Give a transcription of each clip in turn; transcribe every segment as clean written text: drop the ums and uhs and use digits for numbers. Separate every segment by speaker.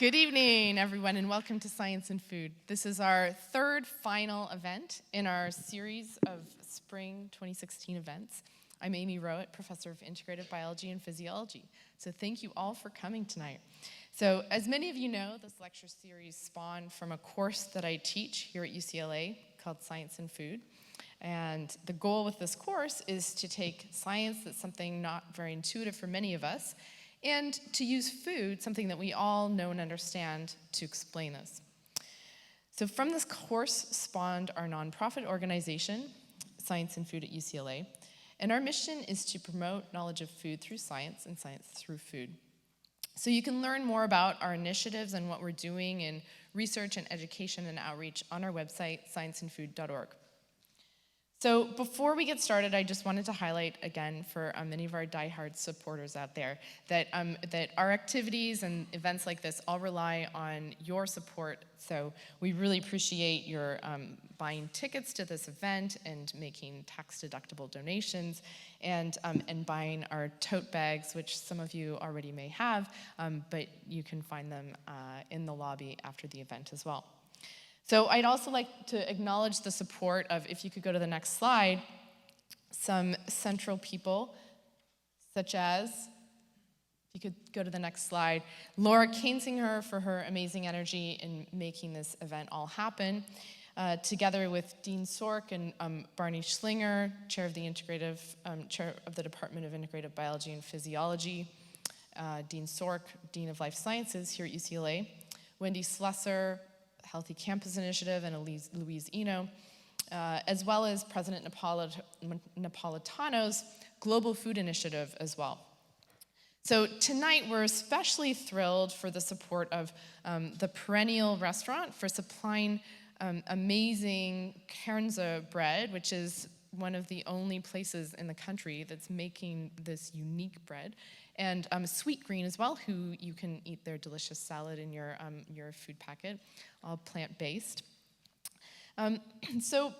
Speaker 1: Good evening, everyone, and welcome to Science and Food. This is our third final event in our series of Spring 2016 events. I'm Amy Rowat, Professor of Integrative Biology and Physiology. So thank you all for coming tonight. So as many of you know, this lecture series spawned from a course that I teach here at UCLA called Science and Food. And the goal with this course is to take science that's something not very intuitive for many of us, and to use food, something that we all know and understand, to explain this. So from this course spawned our nonprofit organization, Science and Food at UCLA, and our mission is to promote knowledge of food through science and science through food. So you can learn more about our initiatives and what we're doing in research and education and outreach on our website, scienceandfood.org. So before we get started, I just wanted to highlight again for many of our diehard supporters out there that our activities and events like this all rely on your support. So we really appreciate your buying tickets to this event and making tax-deductible donations and buying our tote bags, which some of you already may have, but you can find them in the lobby after the event as well. So I'd also like to acknowledge the support of, if you could go to the next slide, some central people, such as, if you could go to the next slide, Laura Kainsinger for her amazing energy in making this event all happen, together with Dean Sork and Barney Schlinger, chair of the Department of Integrative Biology and Physiology, Dean Sork, Dean of Life Sciences here at UCLA, Wendy Slesser, Healthy Campus Initiative, and Louise Eno, as well as President Napolitano's Global Food Initiative as well. So tonight we're especially thrilled for the support of the Perennial Restaurant for supplying amazing Kernza bread, which is one of the only places in the country that's making this unique bread, and Sweet Green as well, who you can eat their delicious salad in your food packet, all plant-based. So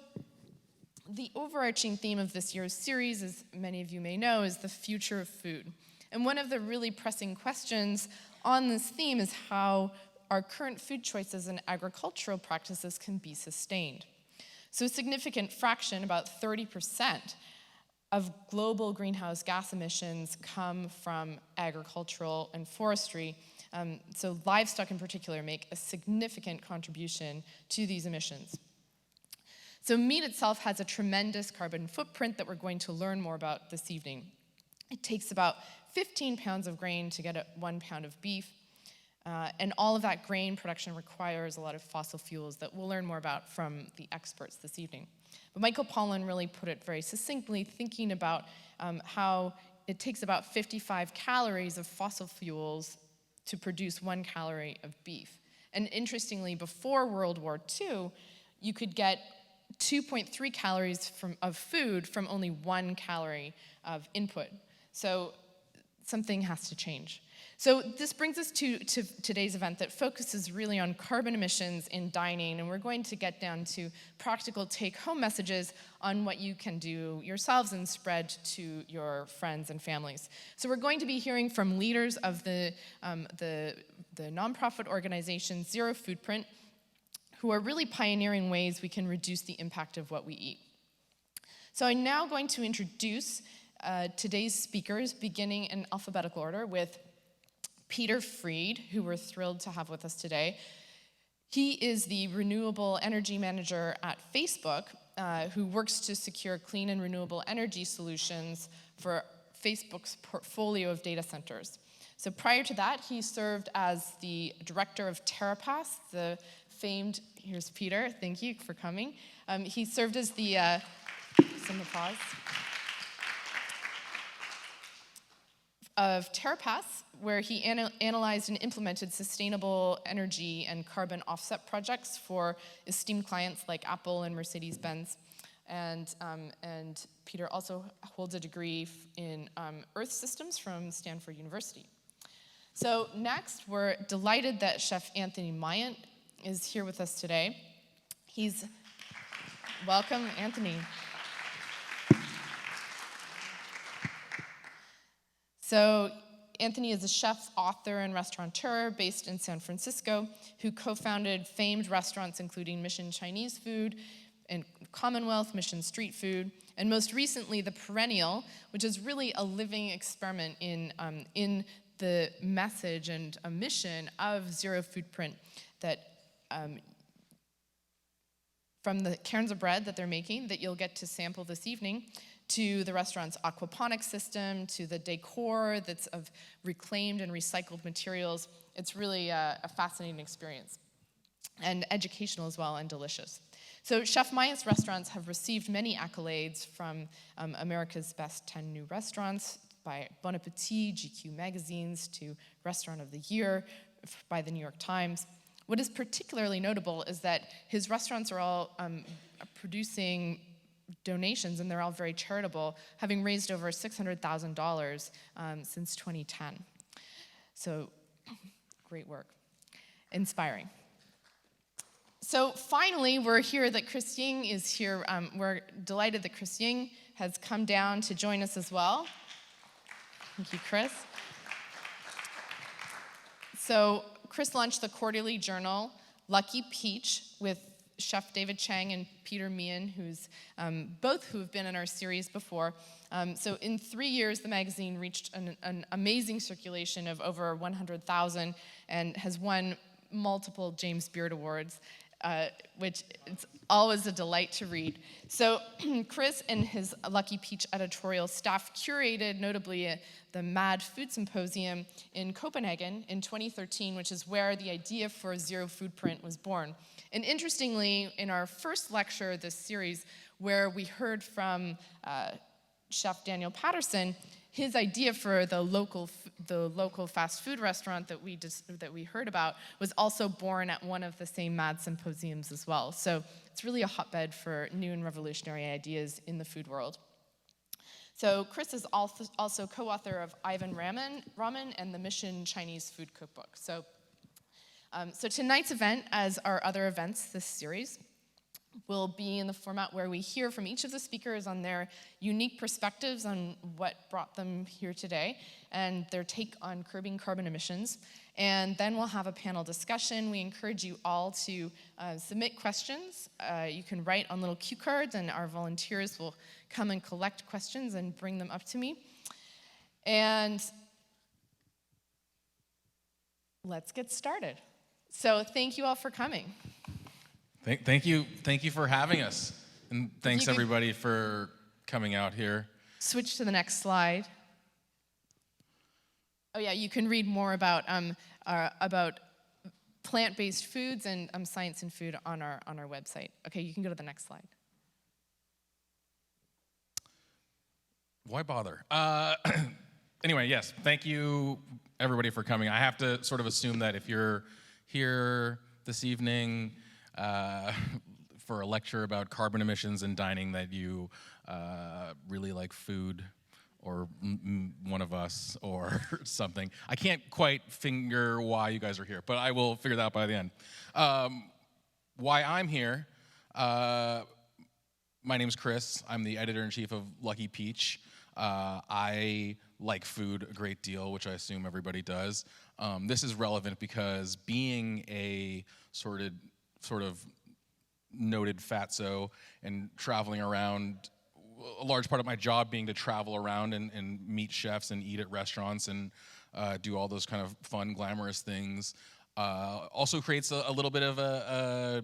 Speaker 1: the overarching theme of this year's series, as many of you may know, is the future of food. And one of the really pressing questions on this theme is how our current food choices and agricultural practices can be sustained. So a significant fraction, about 30%, of global greenhouse gas emissions come from agricultural and forestry. So livestock in particular make a significant contribution to these emissions. So meat itself has a tremendous carbon footprint that we're going to learn more about this evening. It takes about 15 pounds of grain to get 1 pound of beef. And all of that grain production requires a lot of fossil fuels that we'll learn more about from the experts this evening. But Michael Pollan really put it very succinctly, thinking about how it takes about 55 calories of fossil fuels to produce 1 calorie of beef. And interestingly, before World War II, you could get 2.3 calories of food from only 1 calorie of input. So something has to change. So this brings us to today's event that focuses really on carbon emissions in dining, and we're going to get down to practical take-home messages on what you can do yourselves and spread to your friends and families. So we're going to be hearing from leaders of the nonprofit organization ZeroFoodprint, who are really pioneering ways we can reduce the impact of what we eat. So I'm now going to introduce today's speakers, beginning in alphabetical order with Peter Freed, who we're thrilled to have with us today. He is the renewable energy manager at Facebook, who works to secure clean and renewable energy solutions for Facebook's portfolio of data centers. So prior to that, he served as the director of TerraPass, the famed, here's Peter, thank you for coming. He served as the, some applause, of TerraPass, where he analyzed and implemented sustainable energy and carbon offset projects for esteemed clients like Apple and Mercedes-Benz. And Peter also holds a degree in Earth Systems from Stanford University. So next, we're delighted that Chef Anthony Myint is here with us today. Welcome, Anthony. So Anthony is a chef, author, and restaurateur based in San Francisco who co-founded famed restaurants including Mission Chinese Food and Commonwealth, Mission Street Food, and most recently The Perennial, which is really a living experiment in the message and a mission of ZeroFoodprint, that from the cairns of bread that they're making that you'll get to sample this evening, to the restaurant's aquaponics system, to the decor that's of reclaimed and recycled materials. It's really a fascinating experience, and educational as well, and delicious. So Chef Myint's restaurants have received many accolades from America's Best 10 New Restaurants by Bon Appetit, GQ magazines, to Restaurant of the Year by the New York Times. What is particularly notable is that his restaurants are all producing donations, and they're all very charitable, having raised over $600,000 since 2010. So, great work. Inspiring. So finally, we're here that Chris Ying is here. We're delighted that Chris Ying has come down to join us as well. Thank you, Chris. So Chris launched the quarterly journal, Lucky Peach, with Chef David Chang and Peter Myint, both who have been in our series before. So in 3 years, the magazine reached an amazing circulation of over 100,000 and has won multiple James Beard Awards, which it's always a delight to read. So Chris and his Lucky Peach editorial staff curated, notably, the Mad Food Symposium in Copenhagen in 2013, which is where the idea for ZeroFoodprint was born. And interestingly, in our first lecture this series, where we heard from Chef Daniel Patterson, his idea for the local fast food restaurant that we heard about was also born at one of the same Mad Symposiums as well. So it's really a hotbed for new and revolutionary ideas in the food world. So Chris is also co-author of Ivan Ramen and the Mission Chinese Food Cookbook. So tonight's event, as our other events this series, will be in the format where we hear from each of the speakers on their unique perspectives on what brought them here today and their take on curbing carbon emissions. And then we'll have a panel discussion. We encourage you all to submit questions. You can write on little cue cards, and our volunteers will come and collect questions and bring them up to me. And let's get started. So thank you all for coming.
Speaker 2: Thank you for having us, and thanks everybody for coming out here.
Speaker 1: Switch to the next slide. Oh yeah, you can read more about plant-based foods and science and food on our website. Okay, you can go to the next slide.
Speaker 2: Why bother? Anyway, yes, thank you everybody for coming. I have to sort of assume that if you're here this evening for a lecture about carbon emissions and dining, that you really like food, or one of us, or something. I can't quite finger why you guys are here, but I will figure that out by the end. Why I'm here, my name's Chris. I'm the editor-in-chief of Lucky Peach. I like food a great deal, which I assume everybody does. This is relevant because being a sort of noted fatso and traveling around, a large part of my job being to travel around and meet chefs and eat at restaurants and do all those kind of fun, glamorous things, also creates a little bit of a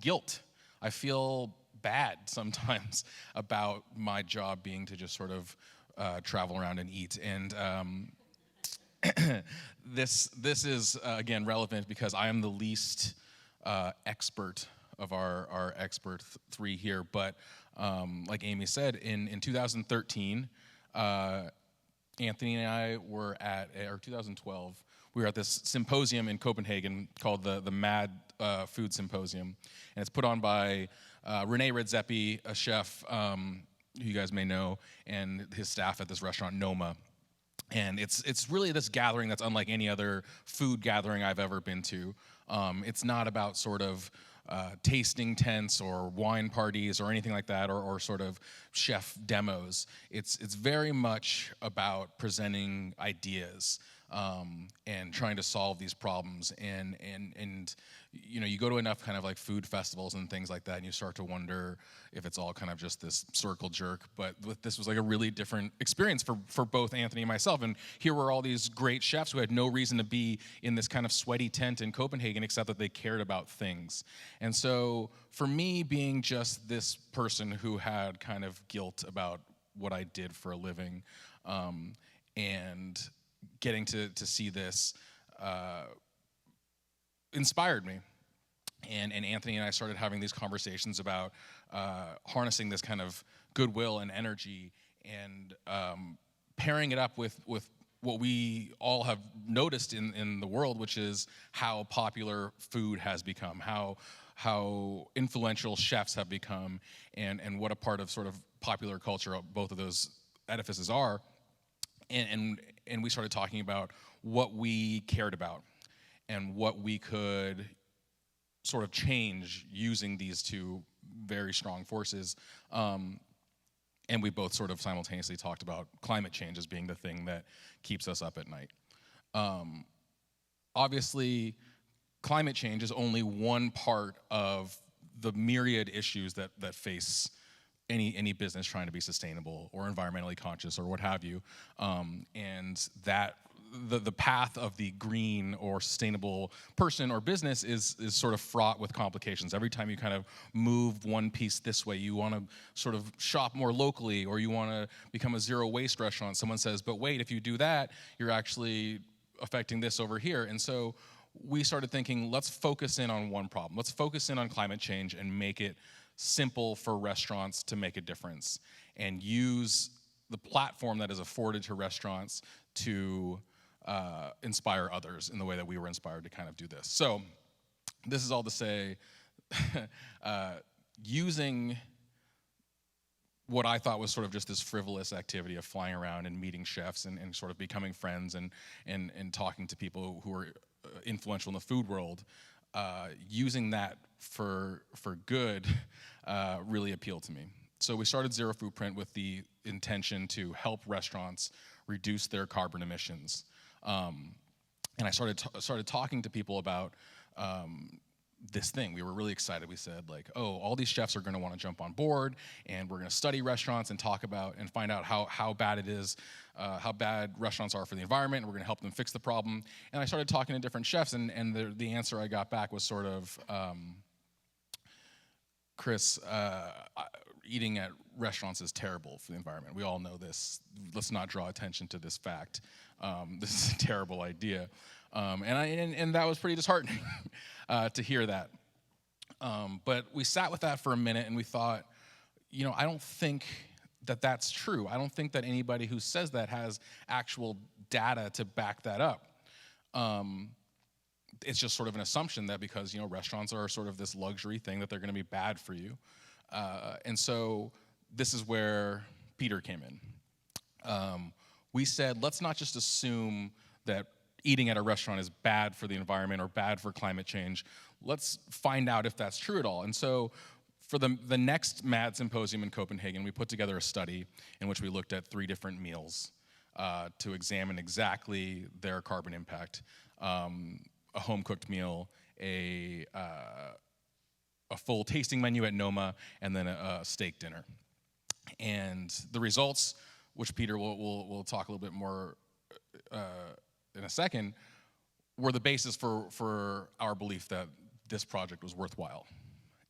Speaker 2: guilt. I feel bad sometimes about my job being to just sort of travel around and eat. And this is, again, relevant because I am the least expert of our expert three here, but like Amy said, in 2013, Anthony and I were at, or 2012, we were at this symposium in Copenhagen called the Mad Food Symposium, and it's put on by Rene Redzepi, a chef who you guys may know, and his staff at this restaurant, Noma. And it's really this gathering that's unlike any other food gathering I've ever been to. It's not about sort of tasting tents or wine parties or anything like that, or sort of chef demos. It's very much about presenting ideas and trying to solve these problems. And you go to enough kind of like food festivals and things like that, and you start to wonder if it's all kind of just this circle jerk. But this was like a really different experience for both Anthony and myself. And here were all these great chefs who had no reason to be in this kind of sweaty tent in Copenhagen except that they cared about things. And so for me, being just this person who had kind of guilt about what I did for a living, and getting to see this inspired me. And Anthony and I started having these conversations about harnessing this kind of goodwill and energy, and pairing it up with what we all have noticed in the world, which is how popular food has become, how influential chefs have become, and what a part of sort of popular culture both of those edifices are. And we started talking about what we cared about and what we could sort of change using these two very strong forces. And we both sort of simultaneously talked about climate change as being the thing that keeps us up at night. Obviously, climate change is only one part of the myriad issues that face any business trying to be sustainable or environmentally conscious or what have you. And that the path of the green or sustainable person or business is sort of fraught with complications. Every time you kind of move one piece this way, you want to sort of shop more locally, or you want to become a zero waste restaurant. Someone says, but wait, if you do that, you're actually affecting this over here. And so we started thinking, let's focus in on one problem. Let's focus in on climate change and make it simple for restaurants to make a difference, and use the platform that is afforded to restaurants to inspire others in the way that we were inspired to kind of do this. So this is all to say, using what I thought was sort of just this frivolous activity of flying around and meeting chefs and sort of becoming friends and talking to people who are influential in the food world, using that for good really appealed to me. So we started ZeroFoodprint with the intention to help restaurants reduce their carbon emissions. And I started talking to people about this thing. We were really excited. We said, like, oh, all these chefs are going to want to jump on board, and we're going to study restaurants and talk about and find out how bad it is, how bad restaurants are for the environment, and we're going to help them fix the problem. And I started talking to different chefs, and the answer I got back was sort of, Chris, eating at restaurants is terrible for the environment. We all know this. Let's not draw attention to this fact. This is a terrible idea. And that was pretty disheartening to hear that. But we sat with that for a minute, and we thought, I don't think that that's true. I don't think that anybody who says that has actual data to back that up. It's just sort of an assumption that because, restaurants are sort of this luxury thing, that they're going to be bad for you. And so this is where Peter came in. We said, let's not just assume that eating at a restaurant is bad for the environment or bad for climate change. Let's find out if that's true at all. And so for the next MAD symposium in Copenhagen, we put together a study in which we looked at 3 different meals to examine exactly their carbon impact. A home-cooked meal, a full tasting menu at Noma, and then a steak dinner. And the results, which Peter will talk a little bit more in a second, were the basis for our belief that this project was worthwhile.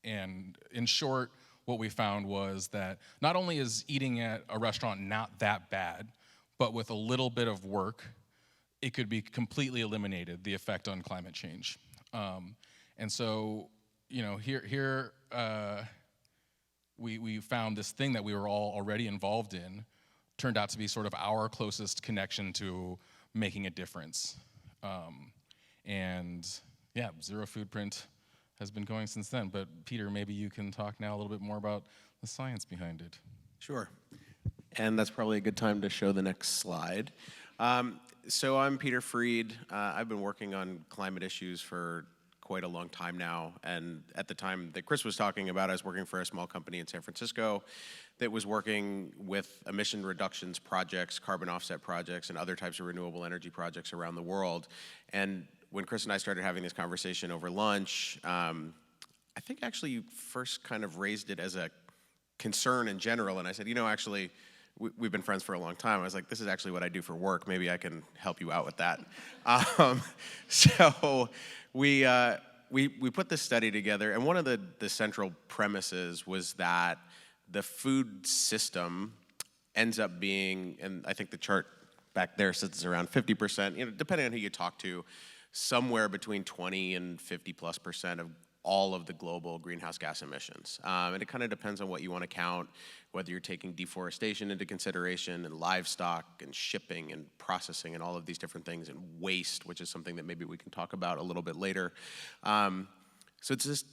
Speaker 2: And in short, what we found was that not only is eating at a restaurant not that bad, but with a little bit of work, it could be completely eliminated, the effect on climate change. And so, here we found this thing that we were all already involved in, turned out to be sort of our closest connection to making a difference. And yeah, ZeroFoodprint has been going since then. But Peter, maybe you can talk now a little bit more about the science behind it.
Speaker 3: Sure. And that's probably a good time to show the next slide. So I'm Peter Freed. I've been working on climate issues for quite a long time now. And at the time that Chris was talking about, I was working for a small company in San Francisco that was working with emission reductions projects, carbon offset projects, and other types of renewable energy projects around the world. And when Chris and I started having this conversation over lunch, I think actually you first kind of raised it as a concern in general. And I said, actually, we've been friends for a long time. I was like, this is actually what I do for work. Maybe I can help you out with that. So we put this study together, and one of the central premises was that the food system ends up being, and I think the chart back there says it's around 50%, depending on who you talk to, somewhere between 20 and 50+% of all of the global greenhouse gas emissions. And it kind of depends on what you want to count, whether you're taking deforestation into consideration and livestock and shipping and processing and all of these different things, and waste, which is something that maybe we can talk about a little bit later. So it's this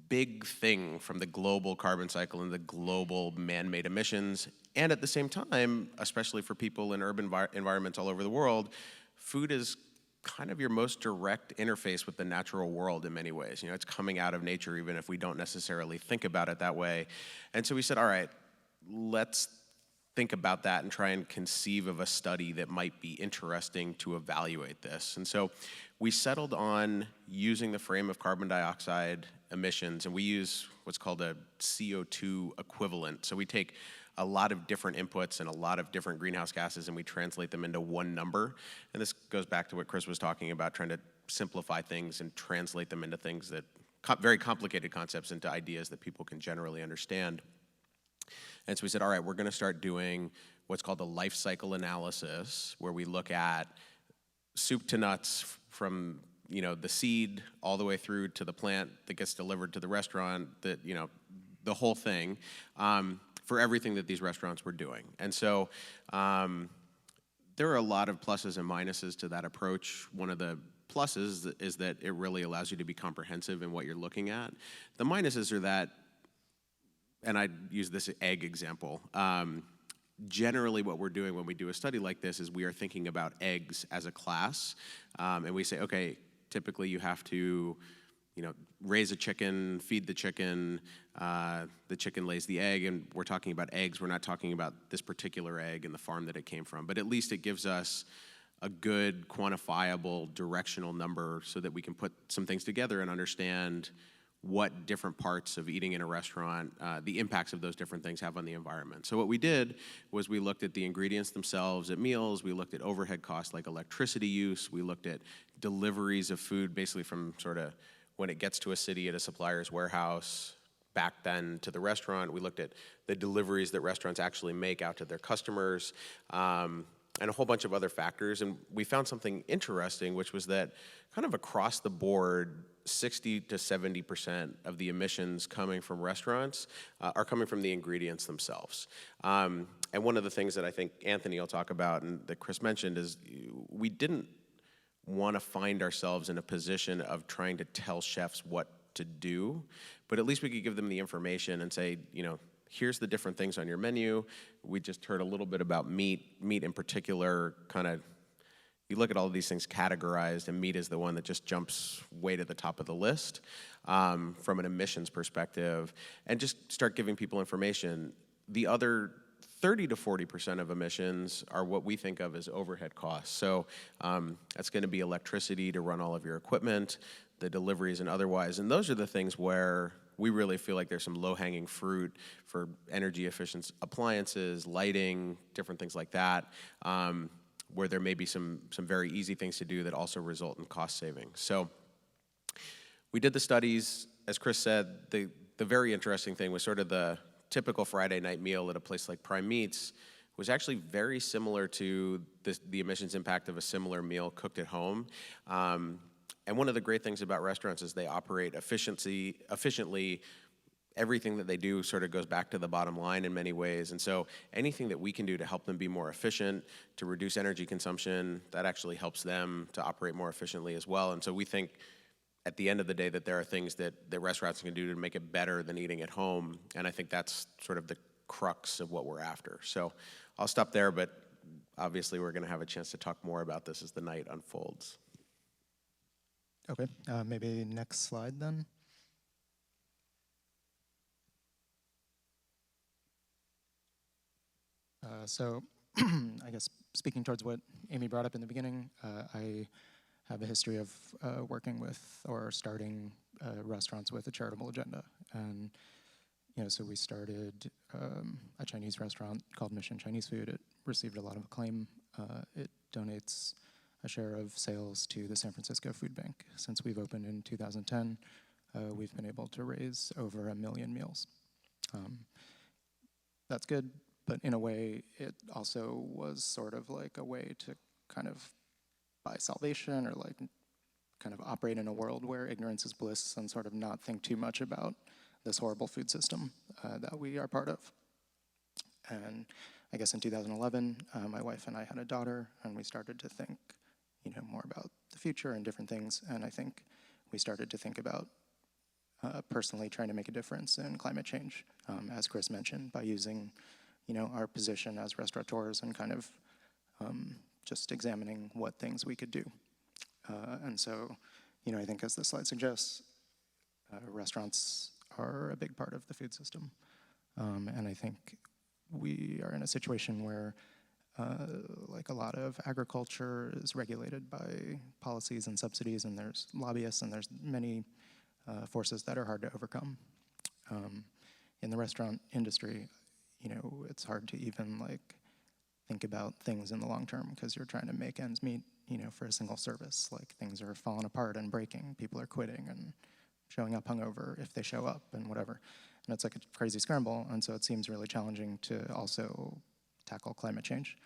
Speaker 3: big thing from the global carbon cycle and the global man-made emissions. And at the same time, especially for people in urban environments all over the world, food is kind of your most direct interface with the natural world in many ways. It's coming out of nature, even if we don't necessarily think about it that way. And so we said, all right, let's think about that and try and conceive of a study that might be interesting to evaluate this. And so we settled on using the frame of carbon dioxide emissions, and we use what's called a CO2 equivalent. So we take a lot of different inputs and a lot of different greenhouse gases, and we translate them into one number. And this goes back to what Chris was talking about, trying to simplify things and translate them into things that, very complicated concepts, into ideas that people can generally understand. And so we said, all right, we're gonna start doing what's called a life cycle analysis, where we look at soup to nuts from the seed all the way through to the plant that gets delivered to the restaurant, that the whole thing, for everything that these restaurants were doing. And so there are a lot of pluses and minuses to that approach. One of the pluses is that it really allows you to be comprehensive in what you're looking at. The minuses are that, and I use this egg example, generally what we're doing when we do a study like this is we are thinking about eggs as a class, and we say, okay, typically you have to raise a chicken, feed the chicken lays the egg, and we're talking about eggs. We're not talking about this particular egg and the farm that it came from, but at least it gives us a good quantifiable directional number so that we can put some things together and understand what different parts of eating in a restaurant, the impacts of those different things have on the environment. So what we did was we looked at the ingredients themselves at meals, we looked at overhead costs like electricity use, we looked at deliveries of food basically from sort of when it gets to a city at a supplier's warehouse, back then to the restaurant. We looked at the deliveries that restaurants actually make out to their customers, and a whole bunch of other factors. And we found something interesting, which was that kind of across the board, 60 to 70% of the emissions coming from restaurants are coming from the ingredients themselves. And one of the things that I think Anthony will talk about and that Chris mentioned is we didn't want to find ourselves in a position of trying to tell chefs what to do, but at least we could give them the information and say, here's the different things on your menu. We just heard a little bit about meat. Meat in particular, kind of, you look at all of these things categorized, and meat is the one that just jumps way to the top of the list from an emissions perspective, and just start giving people information. The other 30 to 40% of emissions are what we think of as overhead costs. So that's going to be electricity to run all of your equipment, the deliveries and otherwise. And those are the things where we really feel like there's some low-hanging fruit for energy efficient appliances, lighting, different things like that, where there may be some very easy things to do that also result in cost savings. So we did the studies. As Chris said, the very interesting thing was sort of the typical Friday night meal at a place like Prime Meats was actually very similar to the emissions impact of a similar meal cooked at home. And one of the great things about restaurants is they operate efficiently. Everything that they do sort of goes back to the bottom line in many ways. And so anything that we can do to help them be more efficient, to reduce energy consumption, that actually helps them to operate more efficiently as well. And so we think at the end of the day that there are things that restaurants can do to make it better than eating at home. And I think that's sort of the crux of what we're after. So I'll stop there, but obviously we're going to have a chance to talk more about this as the night unfolds.
Speaker 4: Okay, maybe next slide then. So I guess speaking towards what Amy brought up in the beginning, I have a history of working with or starting restaurants with a charitable agenda. And so we started a Chinese restaurant called Mission Chinese Food. It received a lot of acclaim. It donates a share of sales to the San Francisco Food Bank. Since we've opened in 2010, we've been able to raise over 1 million meals. That's good, but in a way, it also was sort of like a way to kind of buy salvation or like kind of operate in a world where ignorance is bliss and sort of not think too much about this horrible food system that we are part of. And I guess in 2011, my wife and I had a daughter, and we started to think, more about the future and different things. And I think we started to think about personally trying to make a difference in climate change, as Chris mentioned, by using, our position as restaurateurs and kind of just examining what things we could do. And so, I think as the slide suggests, restaurants are a big part of the food system. And I think we are in a situation where like a lot of agriculture is regulated by policies and subsidies, and there's lobbyists, and there's many forces that are hard to overcome. In the restaurant industry, it's hard to even like think about things in the long term because you're trying to make ends meet, for a single service. Like things are falling apart and breaking, people are quitting and showing up hungover if they show up and whatever. And it's like a crazy scramble, and so it seems really challenging to also tackle climate change.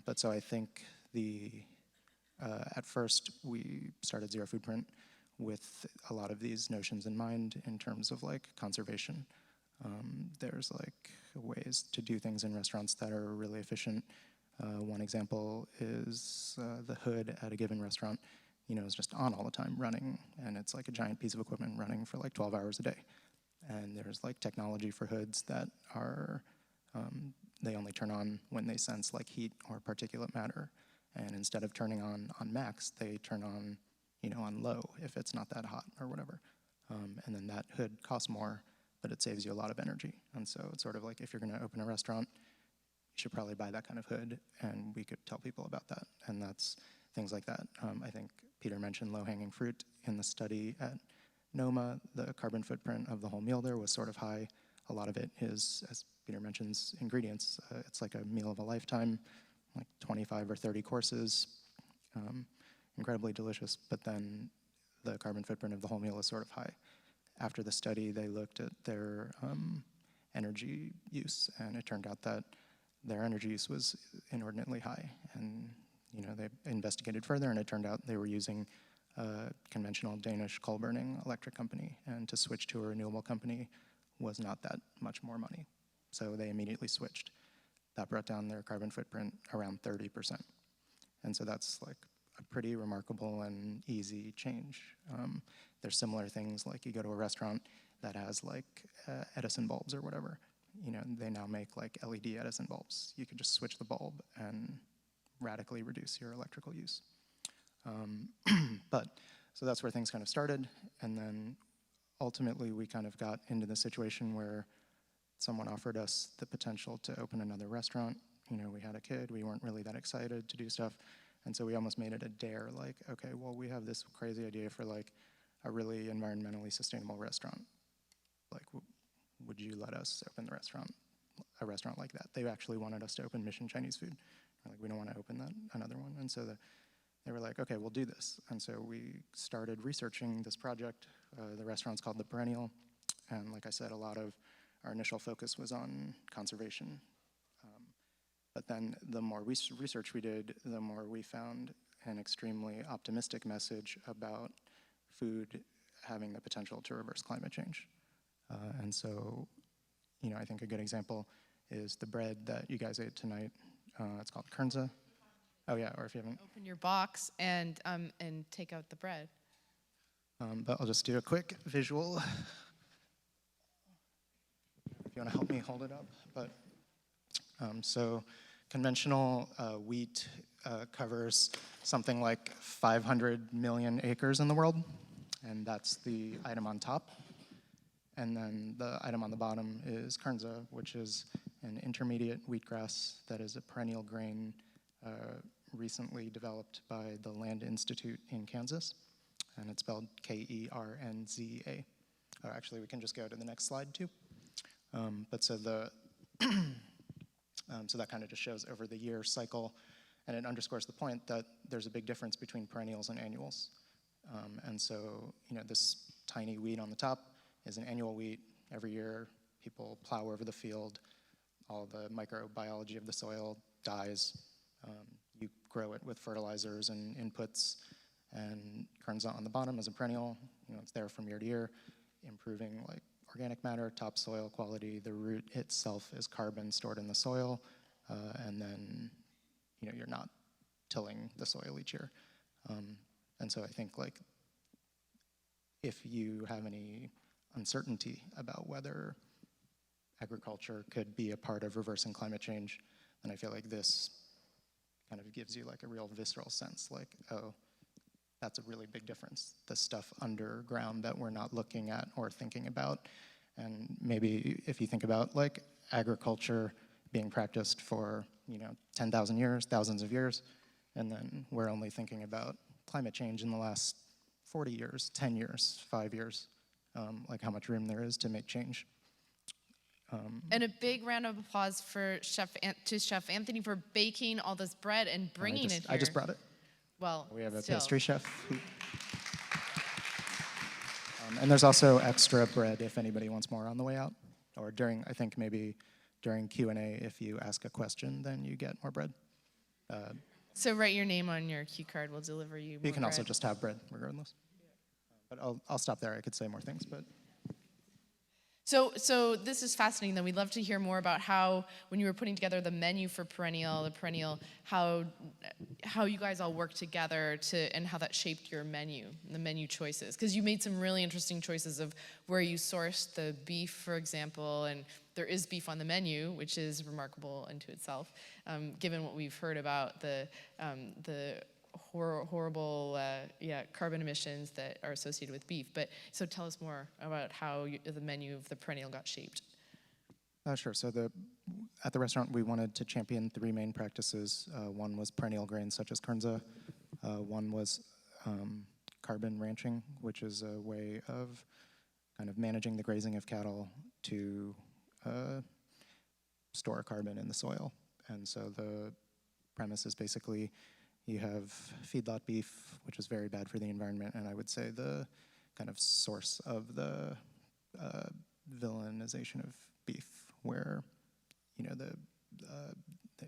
Speaker 4: But so I think at first we started ZeroFoodprint with a lot of these notions in mind in terms of like conservation. There's like ways to do things in restaurants that are really efficient. One example is the hood at a given restaurant, is just on all the time running, and it's like a giant piece of equipment running for like 12 hours a day. And there's like technology for hoods that are, they only turn on when they sense like heat or particulate matter. And instead of turning on max, they turn on, on low if it's not that hot or whatever. And then that hood costs more, but it saves you a lot of energy. And so it's sort of like if you're gonna open a restaurant, you should probably buy that kind of hood, and we could tell people about that. And that's things like that. I think Peter mentioned low-hanging fruit in the study at NOMA. The carbon footprint of the whole meal there was sort of high. A lot of it is, as Peter mentions, ingredients. It's like a meal of a lifetime, like 25 or 30 courses, incredibly delicious, but then the carbon footprint of the whole meal is sort of high. After the study, they looked at their energy use, and it turned out that their energy use was inordinately high. And they investigated further, and it turned out they were using a conventional Danish coal-burning electric company, and to switch to a renewable company was not that much more money. So they immediately switched. That brought down their carbon footprint around 30%. And so that's like a pretty remarkable and easy change. There's similar things like you go to a restaurant that has like Edison bulbs or whatever. They now make like LED Edison bulbs. You could just switch the bulb and radically reduce your electrical use. But so that's where things kind of started. And then ultimately we kind of got into the situation where someone offered us the potential to open another restaurant. We had a kid, we weren't really that excited to do stuff. And so we almost made it a dare, like, okay, well, we have this crazy idea for like a really environmentally sustainable restaurant. Like, would you let us open a restaurant like that? They actually wanted us to open Mission Chinese Food. We're like, we don't want to open another one. And so they were like, okay, we'll do this. And so we started researching this project. The restaurant's called The Perennial. And like I said, a lot of our initial focus was on conservation. But then the more research we did, the more we found an extremely optimistic message about food having the potential to reverse climate change. And so, I think a good example is the bread that you guys ate tonight. It's called kernza. Oh yeah, or if you haven't.
Speaker 1: Open your box and take out the bread.
Speaker 4: But I'll just do a quick visual. If you want to help me hold it up. But so conventional wheat covers something like 500 million acres in the world, and that's the item on top. And then the item on the bottom is Kernza, which is an intermediate wheatgrass that is a perennial grain recently developed by the Land Institute in Kansas, and it's spelled Kernza. Actually, we can just go to the next slide too. But so the so that kind of just shows over the year cycle, and it underscores the point that there's a big difference between perennials and annuals. And so, this tiny wheat on the top is an annual wheat. Every year, people plow over the field. All the microbiology of the soil dies. You grow it with fertilizers and inputs. And Kernza on the bottom is a perennial. It's there from year to year, improving like organic matter, topsoil quality. The root itself is carbon stored in the soil, and then you're not tilling the soil each year. And so I think like if you have any uncertainty about whether agriculture could be a part of reversing climate change, then I feel like this kind of gives you like a real visceral sense, like, oh, that's a really big difference. The stuff underground that we're not looking at or thinking about. And maybe if you think about like agriculture being practiced for 10,000 years, thousands of years, and then we're only thinking about climate change in the last 40 years, 10 years, 5 years, like how much room there is to make change.
Speaker 1: And a big round of applause for Chef Anthony for baking all this bread and bringing it here.
Speaker 4: I just brought it.
Speaker 1: Well,
Speaker 4: We have a
Speaker 1: still.
Speaker 4: pastry chef. And there's also extra bread if anybody wants more on the way out. Or during, I think maybe during Q&A, if you ask a question, then you get more bread.
Speaker 1: So write your name on your cue card. We'll deliver you more
Speaker 4: You can also
Speaker 1: bread.
Speaker 4: just have bread, regardless. But I'll stop there. I could say more things, but...
Speaker 1: So this is fascinating. Then we'd love to hear more about how, when you were putting together the menu for the perennial, how you guys all worked together and how that shaped your menu, the menu choices. Because you made some really interesting choices of where you sourced the beef, for example, and there is beef on the menu, which is remarkable unto itself, given what we've heard about the horrible carbon emissions that are associated with beef. But so tell us more about how the menu of the perennial got shaped.
Speaker 4: Sure. So at the restaurant, we wanted to champion 3 main practices. One was perennial grains such as Kernza. One was carbon ranching, which is a way of kind of managing the grazing of cattle to store carbon in the soil. And so the premise is basically you have feedlot beef, which is very bad for the environment, and I would say the kind of source of the villainization of beef, where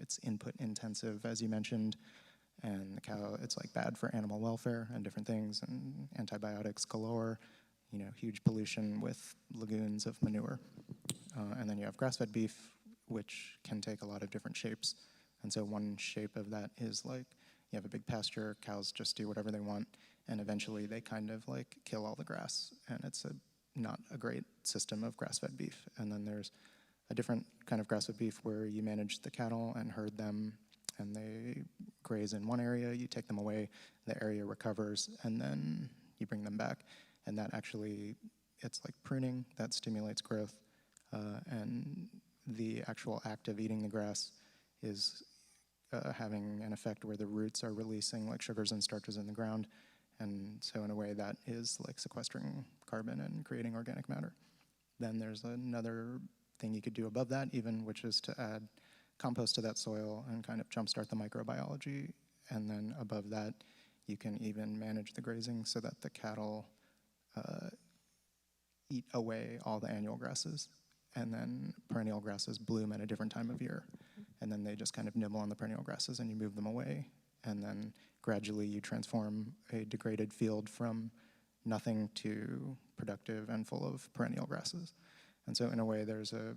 Speaker 4: it's input intensive, as you mentioned, and the cow, it's like bad for animal welfare and different things, and antibiotics galore, huge pollution with lagoons of manure. And then you have grass-fed beef, which can take a lot of different shapes. And so one shape of that is like you have a big pasture, cows just do whatever they want, and eventually they kind of like kill all the grass, and it's not a great system of grass-fed beef. And then there's a different kind of grass-fed beef where you manage the cattle and herd them, and they graze in one area, you take them away, the area recovers, and then you bring them back. And that actually, it's like pruning that stimulates growth, and the actual act of eating the grass is having an effect where the roots are releasing like sugars and starches in the ground, and so in a way that is like sequestering carbon and creating organic matter. Then there's another thing you could do above that even, which is to add compost to that soil and kind of jumpstart the microbiology, and then above that you can even manage the grazing so that the cattle eat away all the annual grasses, and then perennial grasses bloom at a different time of year. And then they just kind of nibble on the perennial grasses and you move them away. And then gradually you transform a degraded field from nothing to productive and full of perennial grasses. And so in a way there's a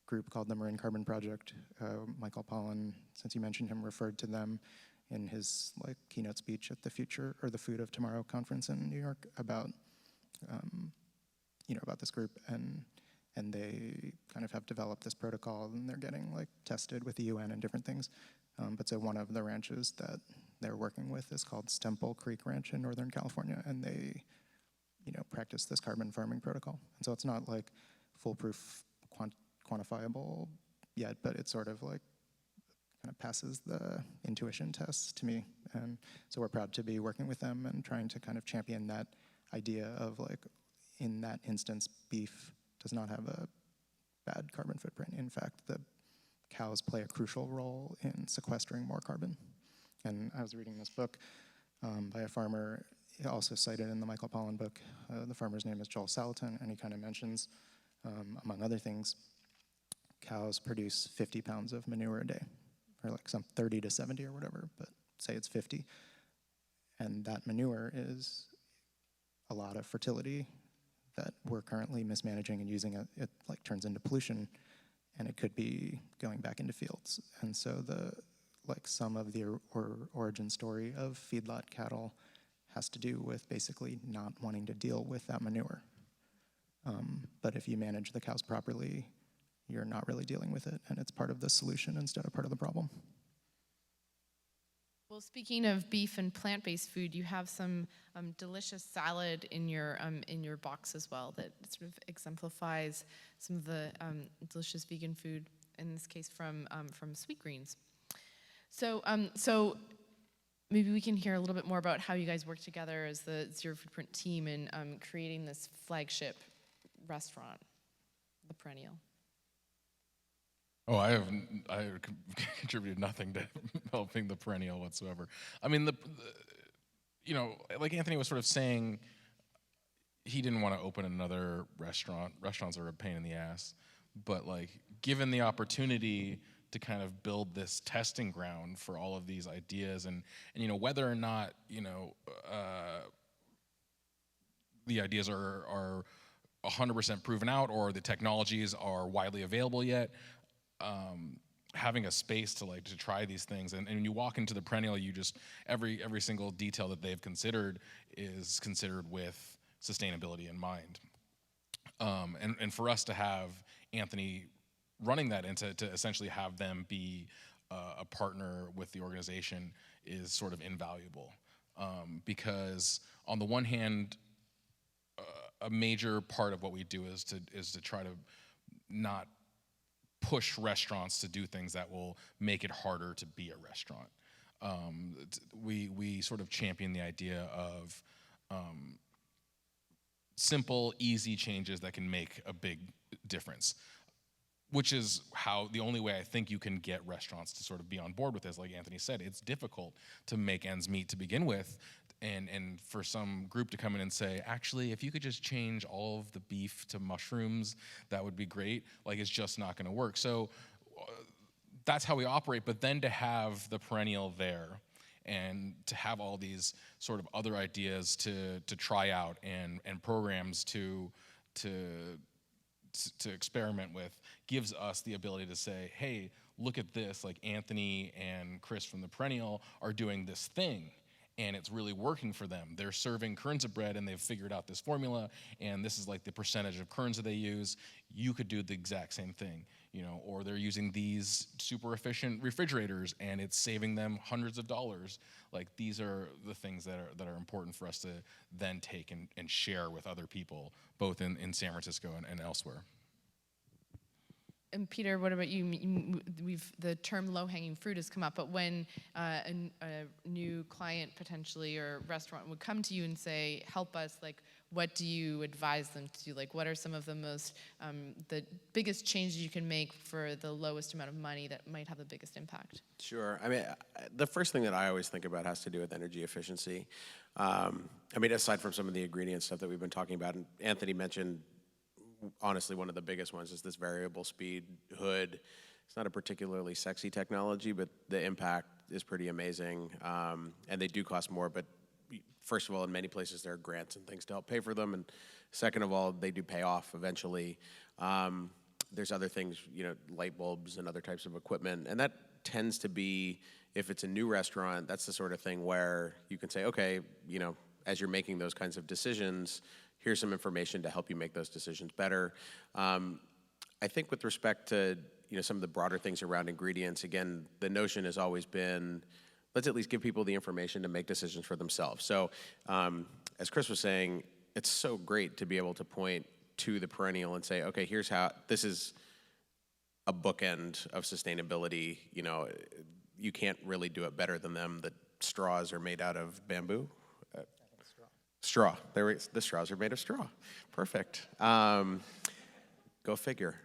Speaker 4: group called the Marine Carbon Project. Michael Pollan, since you mentioned him, referred to them in his keynote speech at the the Food of Tomorrow conference in New York about about this group, and they kind of have developed this protocol, and they're getting tested with the UN and different things. But so one of the ranches that they're working with is called Stemple Creek Ranch in Northern California, and they, practice this carbon farming protocol. And so it's not like foolproof, quantifiable yet, but it sort of like kind of passes the intuition test to me. And so we're proud to be working with them and trying to kind of champion that idea of like, in that instance, beef does not have a bad carbon footprint. In fact, the cows play a crucial role in sequestering more carbon. And I was reading this book by a farmer, also cited in the Michael Pollan book. The farmer's name is Joel Salatin, and he kind of mentions, among other things, cows produce 50 pounds of manure a day, or like some 30 to 70 or whatever, but say it's 50. And that manure is a lot of fertility that we're currently mismanaging and using. It like turns into pollution, and it could be going back into fields. And so some of the origin story of feedlot cattle has to do with basically not wanting to deal with that manure. But if you manage the cows properly, you're not really dealing with it, and it's part of the solution instead of part of the problem.
Speaker 1: Well, speaking of beef and plant-based food, you have some delicious salad in your box as well that sort of exemplifies some of the delicious vegan food, in this case from Sweet Greens. So maybe we can hear a little bit more about how you guys work together as the ZeroFoodprint team in creating this flagship restaurant, The Perennial.
Speaker 2: Oh, I contributed nothing to helping The Perennial whatsoever. I mean, like Anthony was sort of saying, he didn't want to open another restaurant. Restaurants are a pain in the ass. But like, given the opportunity to kind of build this testing ground for all of these ideas, and whether or not the ideas are 100% proven out or the technologies are widely available yet. Having a space to try these things, and when you walk into The Perennial, you just every single detail that they've considered is considered with sustainability in mind. And for us to have Anthony running that and to essentially have them be a partner with the organization is sort of invaluable, because on the one hand, a major part of what we do is to try to not push restaurants to do things that will make it harder to be a restaurant. We sort of champion the idea of simple, easy changes that can make a big difference, which is the only way I think you can get restaurants to sort of be on board with this. Like Anthony said, it's difficult to make ends meet to begin with. And for some group to come in and say, actually, if you could just change all of the beef to mushrooms, that would be great. Like, it's just not going to work. So that's how we operate. But then to have The Perennial there and to have all these sort of other ideas to try out and programs to experiment with gives us the ability to say, hey, look at this. Like, Anthony and Chris from The Perennial are doing this thing, and it's really working for them. They're serving curds of bread, and they've figured out this formula, and this is like the percentage of curds that they use. You could do the exact same thing, or they're using these super efficient refrigerators, and it's saving them hundreds of dollars. Like, these are the things that are important for us to then take and share with other people, both in San Francisco and elsewhere.
Speaker 1: And Peter, what about you? The term low-hanging fruit has come up, but when a new client potentially or restaurant would come to you and say, help us, like, what do you advise them to do? Like, what are some of the biggest changes you can make for the lowest amount of money that might have the biggest impact?
Speaker 3: Sure. I mean, the first thing that I always think about has to do with energy efficiency. I mean, aside from some of the ingredient stuff that we've been talking about, and Anthony mentioned, honestly, one of the biggest ones is this variable speed hood. It's not a particularly sexy technology, but the impact is pretty amazing. And they do cost more, but first of all, in many places there are grants and things to help pay for them. And second of all, they do pay off eventually. There's other things, light bulbs and other types of equipment. And that tends to be, if it's a new restaurant, that's the sort of thing where you can say, okay, as you're making those kinds of decisions, here's some information to help you make those decisions better. I think with respect to, some of the broader things around ingredients, again, the notion has always been, let's at least give people the information to make decisions for themselves. So as Chris was saying, it's so great to be able to point to the perennial and say, okay, here's how, this is a bookend of sustainability. You can't really do it better than them. The straws are made out of bamboo. Straw. The straws are made of straw. Perfect. Go figure.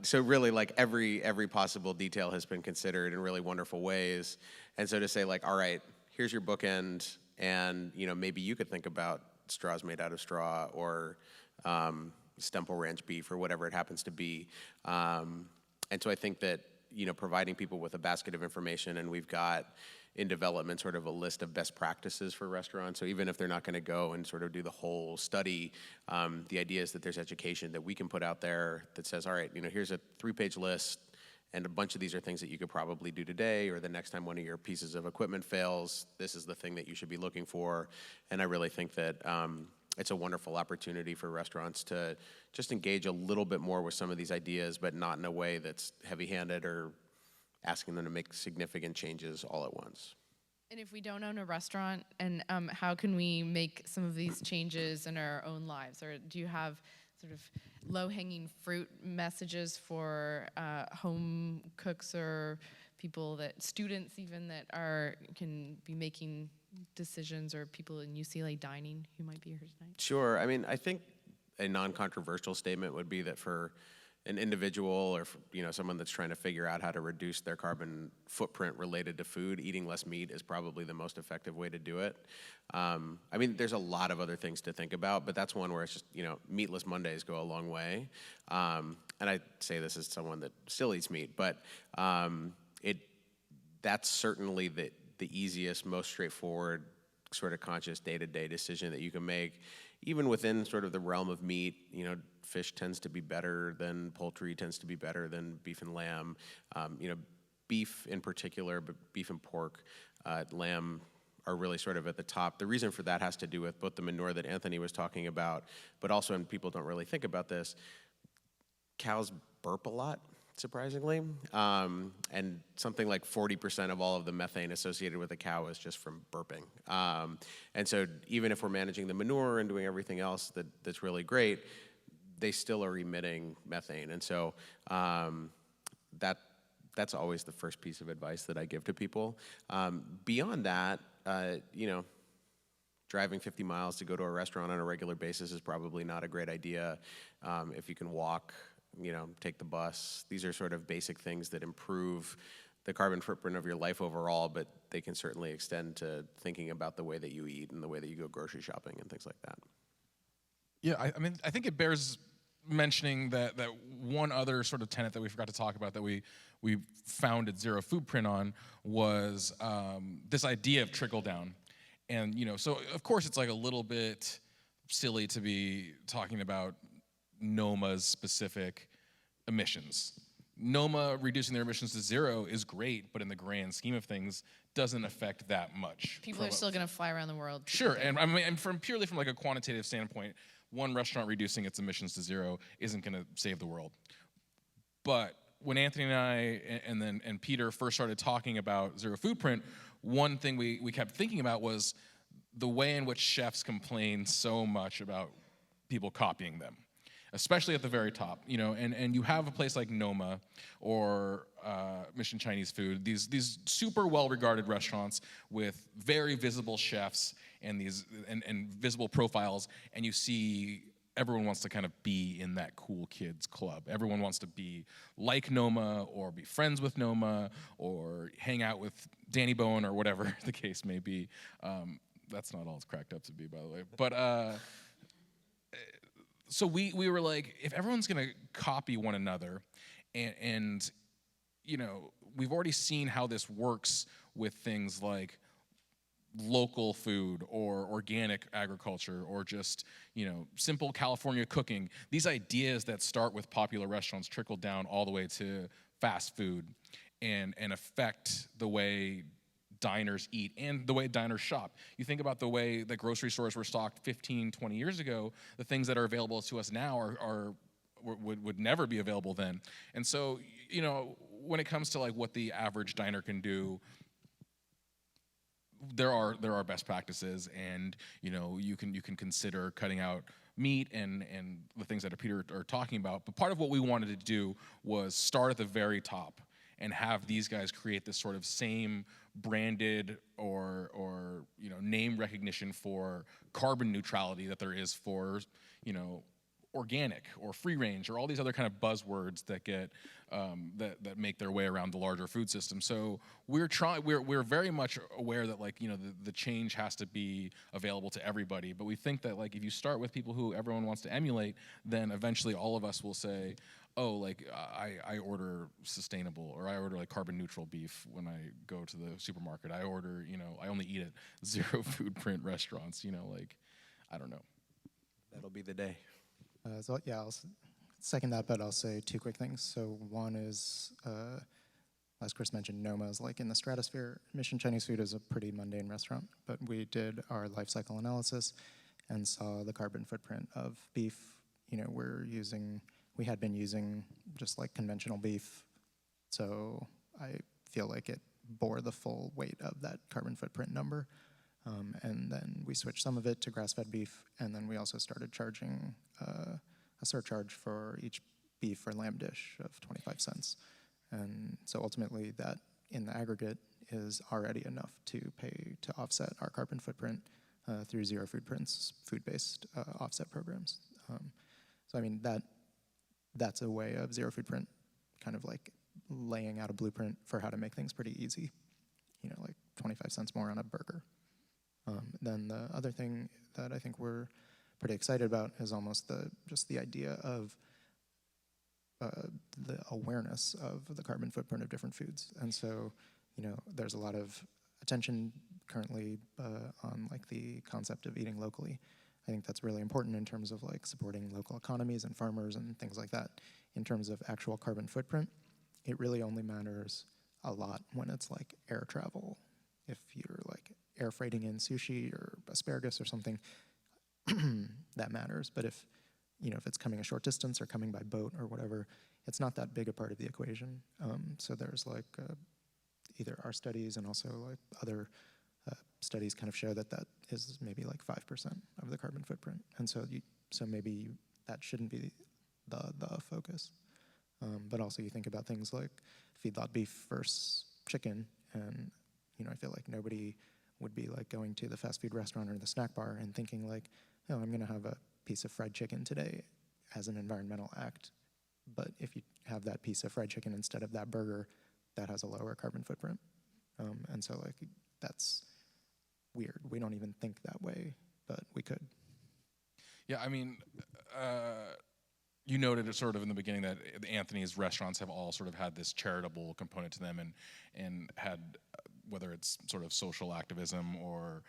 Speaker 3: So really, like every possible detail has been considered in really wonderful ways. And so to say, like, all right, here's your bookend, and maybe you could think about straws made out of straw, or Stemple Ranch beef, or whatever it happens to be. And so I think that providing people with a basket of information, and we've got in development sort of a list of best practices for restaurants. So even if they're not going to go and sort of do the whole study, the idea is that there's education that we can put out there that says, all right, here's a 3-page list, and a bunch of these are things that you could probably do today, or the next time one of your pieces of equipment fails, this is the thing that you should be looking for. And I really think that it's a wonderful opportunity for restaurants to just engage a little bit more with some of these ideas, but not in a way that's heavy-handed or asking them to make significant changes all at once.
Speaker 1: And if we don't own a restaurant, and how can we make some of these changes in our own lives? Or do you have sort of low-hanging fruit messages for home cooks or students even that can be making decisions, or people in UCLA dining who might be here tonight?
Speaker 3: Sure. I mean, I think a non-controversial statement would be that for an individual, or someone that's trying to figure out how to reduce their carbon footprint related to food, eating less meat is probably the most effective way to do it. I mean, there's a lot of other things to think about, but that's one where it's just, meatless Mondays go a long way. And I say this as someone that still eats meat, but that's certainly the easiest, most straightforward, sort of conscious day-to-day decision that you can make. Even within sort of the realm of meat, fish tends to be better than poultry, tends to be better than beef and lamb. Beef in particular, but beef and pork, lamb are really sort of at the top. The reason for that has to do with both the manure that Anthony was talking about, but also, and people don't really think about this, cows burp a lot, surprisingly. And something like 40% of all of the methane associated with a cow is just from burping. And so even if we're managing the manure and doing everything else that's really great, they still are emitting methane. And so that's always the first piece of advice that I give to people. Beyond that, driving 50 miles to go to a restaurant on a regular basis is probably not a great idea. If you can walk, take the bus. These are sort of basic things that improve the carbon footprint of your life overall, but they can certainly extend to thinking about the way that you eat and the way that you go grocery shopping and things like that.
Speaker 2: Yeah, I mean, I think it bears mentioning that one other sort of tenet that we forgot to talk about that we founded ZeroFoodprint on was this idea of trickle down. And, so of course it's like a little bit silly to be talking about NOMA's specific emissions. NOMA reducing their emissions to zero is great, but in the grand scheme of things, doesn't affect that much.
Speaker 1: People are still going to fly around the world.
Speaker 2: Sure, and I mean, purely from like a quantitative standpoint, one restaurant reducing its emissions to zero isn't going to save the world. But when Anthony and I and Peter first started talking about ZeroFoodprint, one thing we kept thinking about was the way in which chefs complain so much about people copying them, especially at the very top, and you have a place like Noma or Mission Chinese Food, these super well-regarded restaurants with very visible chefs and these and visible profiles, and you see everyone wants to kind of be in that cool kids club. Everyone wants to be like Noma or be friends with Noma or hang out with Danny Bowen or whatever the case may be. That's not all it's cracked up to be, by the way. But so we were like, if everyone's gonna copy one another, and we've already seen how this works with things like local food or organic agriculture or just simple California cooking. These ideas that start with popular restaurants trickle down all the way to fast food and affect the way diners eat and the way diners shop. You think about the way that grocery stores were stocked 15, 20 years ago, the things that are available to us now are would never be available then. And so, you know, when it comes to like what the average diner can do, there are best practices, and you know, you can consider cutting out meat and the things that Peter are talking about. But part of what we wanted to do was start at the very top and have these guys create this sort of same branded or you know, name recognition for carbon neutrality that there is for, you know, organic or free range or all these other kind of buzzwords that get that make their way around the larger food system. So we're very much aware that, like, you know, the change has to be available to everybody, but we think that, like, if you start with people who everyone wants to emulate, then eventually all of us will say, oh, like, I order sustainable, or I order like carbon neutral beef when I go to the supermarket. I order, you know, I only eat at ZeroFoodprint restaurants, you know, like, I don't know.
Speaker 3: That'll be the day.
Speaker 4: So yeah, I'll second that, but I'll say two quick things. So one is, as Chris mentioned, Noma is like in the stratosphere. Mission Chinese Food is a pretty mundane restaurant, but we did our life cycle analysis and saw the carbon footprint of beef. You know, we had been using just like conventional beef, so I feel like it bore the full weight of that carbon footprint number. And then we switched some of it to grass-fed beef, and then we also started charging a surcharge for each beef or lamb dish of 25 cents. And so ultimately that, in the aggregate, is already enough to pay to offset our carbon footprint through ZeroFoodprint's food-based offset programs. So I mean, that's a way of ZeroFoodprint kind of like laying out a blueprint for how to make things pretty easy. You know, like 25 cents more on a burger. Then the other thing that I think we're pretty excited about is almost just the idea of the awareness of the carbon footprint of different foods. And so, you know, there's a lot of attention currently on like the concept of eating locally. I think that's really important in terms of like supporting local economies and farmers and things like that. In terms of actual carbon footprint, it really only matters a lot when it's like air travel. If you're like air freighting in sushi or asparagus or something, that matters. But if, you know, if it's coming a short distance or coming by boat or whatever, it's not that big a part of the equation. So there's like either our studies and also like other studies kind of show that that is maybe like 5% of the carbon footprint. And so maybe that shouldn't be the focus. But also you think about things like feedlot beef versus chicken, and you know, I feel like nobody would be like going to the fast food restaurant or the snack bar and thinking like, oh, I'm gonna have a piece of fried chicken today as an environmental act. But if you have that piece of fried chicken instead of that burger, that has a lower carbon footprint. And so like, that's weird. We don't even think that way, but we could.
Speaker 2: Yeah, I mean, you noted it sort of in the beginning that Anthony's restaurants have all sort of had this charitable component to them, and had, whether it's sort of social activism or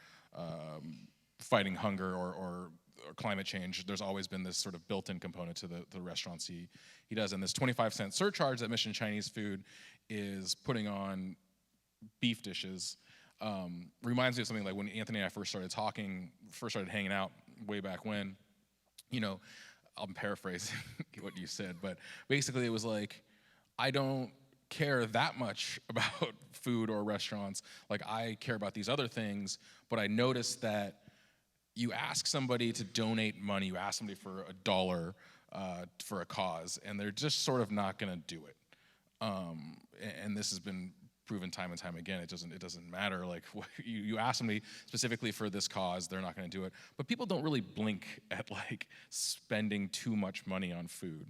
Speaker 2: fighting hunger or climate change, there's always been this sort of built-in component to the restaurants he does. And this 25-cent surcharge that Mission Chinese Food is putting on beef dishes reminds me of something like when Anthony and I first started hanging out way back when. You know, I'm paraphrasing what you said, but basically it was like, I don't care that much about food or restaurants. Like, I care about these other things, but I noticed that you ask somebody to donate money, you ask somebody for $1 for a cause, and they're just sort of not gonna do it. And this has been proven time and time again. It doesn't matter. Like, you ask somebody specifically for this cause, they're not going to do it. But people don't really blink at like spending too much money on food.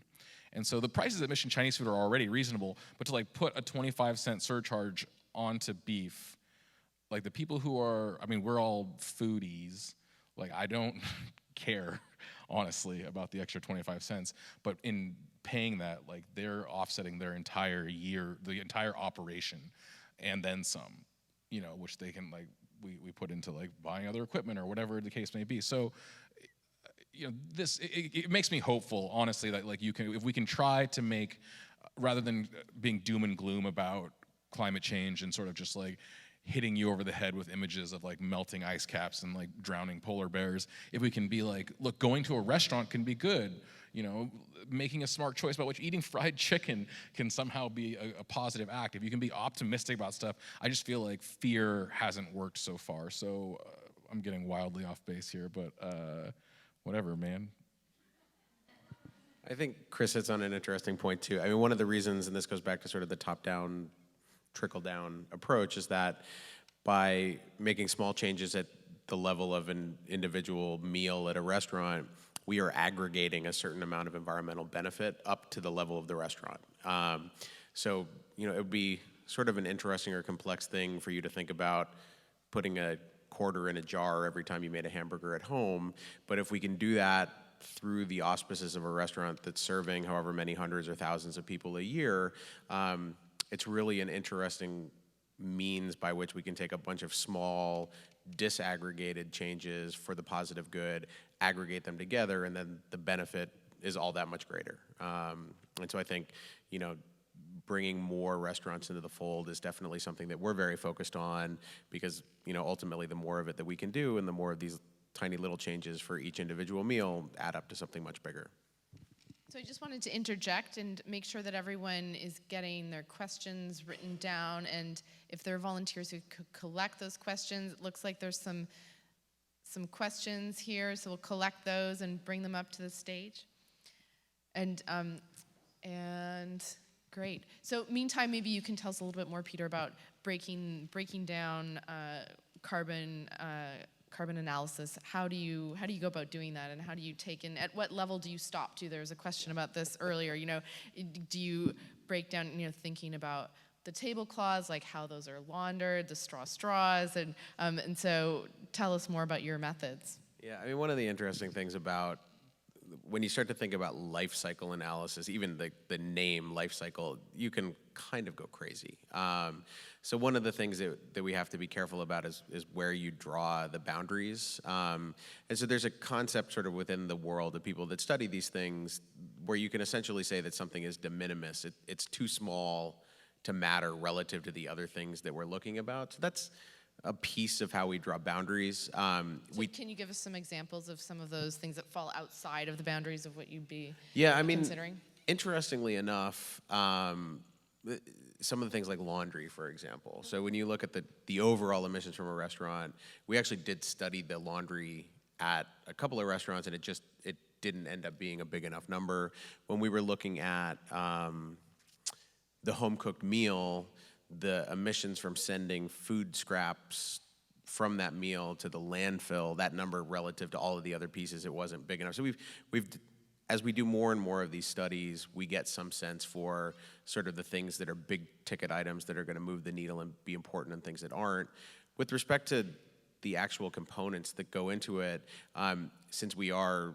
Speaker 2: And so the prices at Mission Chinese Food are already reasonable, but to like put a 25-cent surcharge onto beef, like the people who are, I mean, we're all foodies. Like, I don't care, honestly, about the extra 25 cents. But in paying that, like, they're offsetting their entire year, the entire operation, and then some, you know, which they can, like, we put into like buying other equipment or whatever the case may be. So, you know, it makes me hopeful, honestly, that like if we can try to make, rather than being doom and gloom about climate change and sort of just like hitting you over the head with images of like melting ice caps and like drowning polar bears, if we can be like, look, going to a restaurant can be good. making a smart choice about which eating fried chicken can somehow be a positive act. If you can be optimistic about stuff, I just feel like fear hasn't worked so far. So I'm getting wildly off base here, but whatever, man.
Speaker 3: I think Chris hits on an interesting point too. I mean, one of the reasons, and this goes back to sort of the top-down, trickle-down approach, is that by making small changes at the level of an individual meal at a restaurant, we are aggregating a certain amount of environmental benefit up to the level of the restaurant. So, it would be sort of an interesting or complex thing for you to think about putting a quarter in a jar every time you made a hamburger at home. But if we can do that through the auspices of a restaurant that's serving however many hundreds or thousands of people a year, it's really an interesting means by which we can take a bunch of small, disaggregated changes for the positive good, aggregate them together, and then the benefit is all that much greater. And so I think, bringing more restaurants into the fold is definitely something that we're very focused on, because, ultimately the more of it that we can do and the more of these tiny little changes for each individual meal add up to something much bigger.
Speaker 1: So I just wanted to interject and make sure that everyone is getting their questions written down, and if there are volunteers who could collect those questions, it looks like there's some questions here, so we'll collect those and bring them up to the stage. And great. So meantime, maybe you can tell us a little bit more, Peter, about breaking down carbon analysis. How do you go about doing that, and how do you take in, at what level do you stop to? There was a question about this earlier. Do you break down, thinking about the tablecloths, like how those are laundered, the straws, and so tell us more about your methods.
Speaker 3: Yeah, I mean, one of the interesting things about when you start to think about life cycle analysis, even the name life cycle, you can kind of go crazy. So one of the things that we have to be careful about is where you draw the boundaries. And so there's a concept sort of within the world of people that study these things where you can essentially say that something is de minimis. It's too small to matter relative to the other things that we're looking about. So that's a piece of how we draw boundaries.
Speaker 1: Can you give us some examples of some of those things that fall outside of the boundaries of what you'd be considering?
Speaker 3: Interestingly enough, some of the things like laundry, for example. So when you look at the overall emissions from a restaurant, we actually did study the laundry at a couple of restaurants, and it didn't end up being a big enough number. When we were looking at the home-cooked meal, the emissions from sending food scraps from that meal to the landfill, that number relative to all of the other pieces, it wasn't big enough. So we've as we do more and more of these studies, we get some sense for sort of the things that are big ticket items that are going to move the needle and be important and things that aren't. With respect to the actual components that go into it, since we are,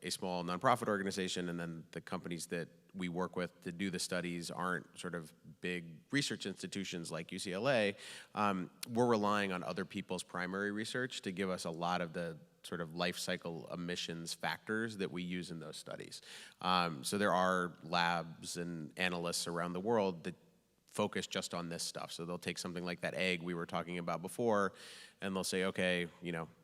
Speaker 3: a small nonprofit organization, and then the companies that we work with to do the studies aren't sort of big research institutions like UCLA, we're relying on other people's primary research to give us a lot of the sort of life cycle emissions factors that we use in those studies. So there are labs and analysts around the world that focus just on this stuff. So they'll take something like that egg we were talking about before, and they'll say, okay,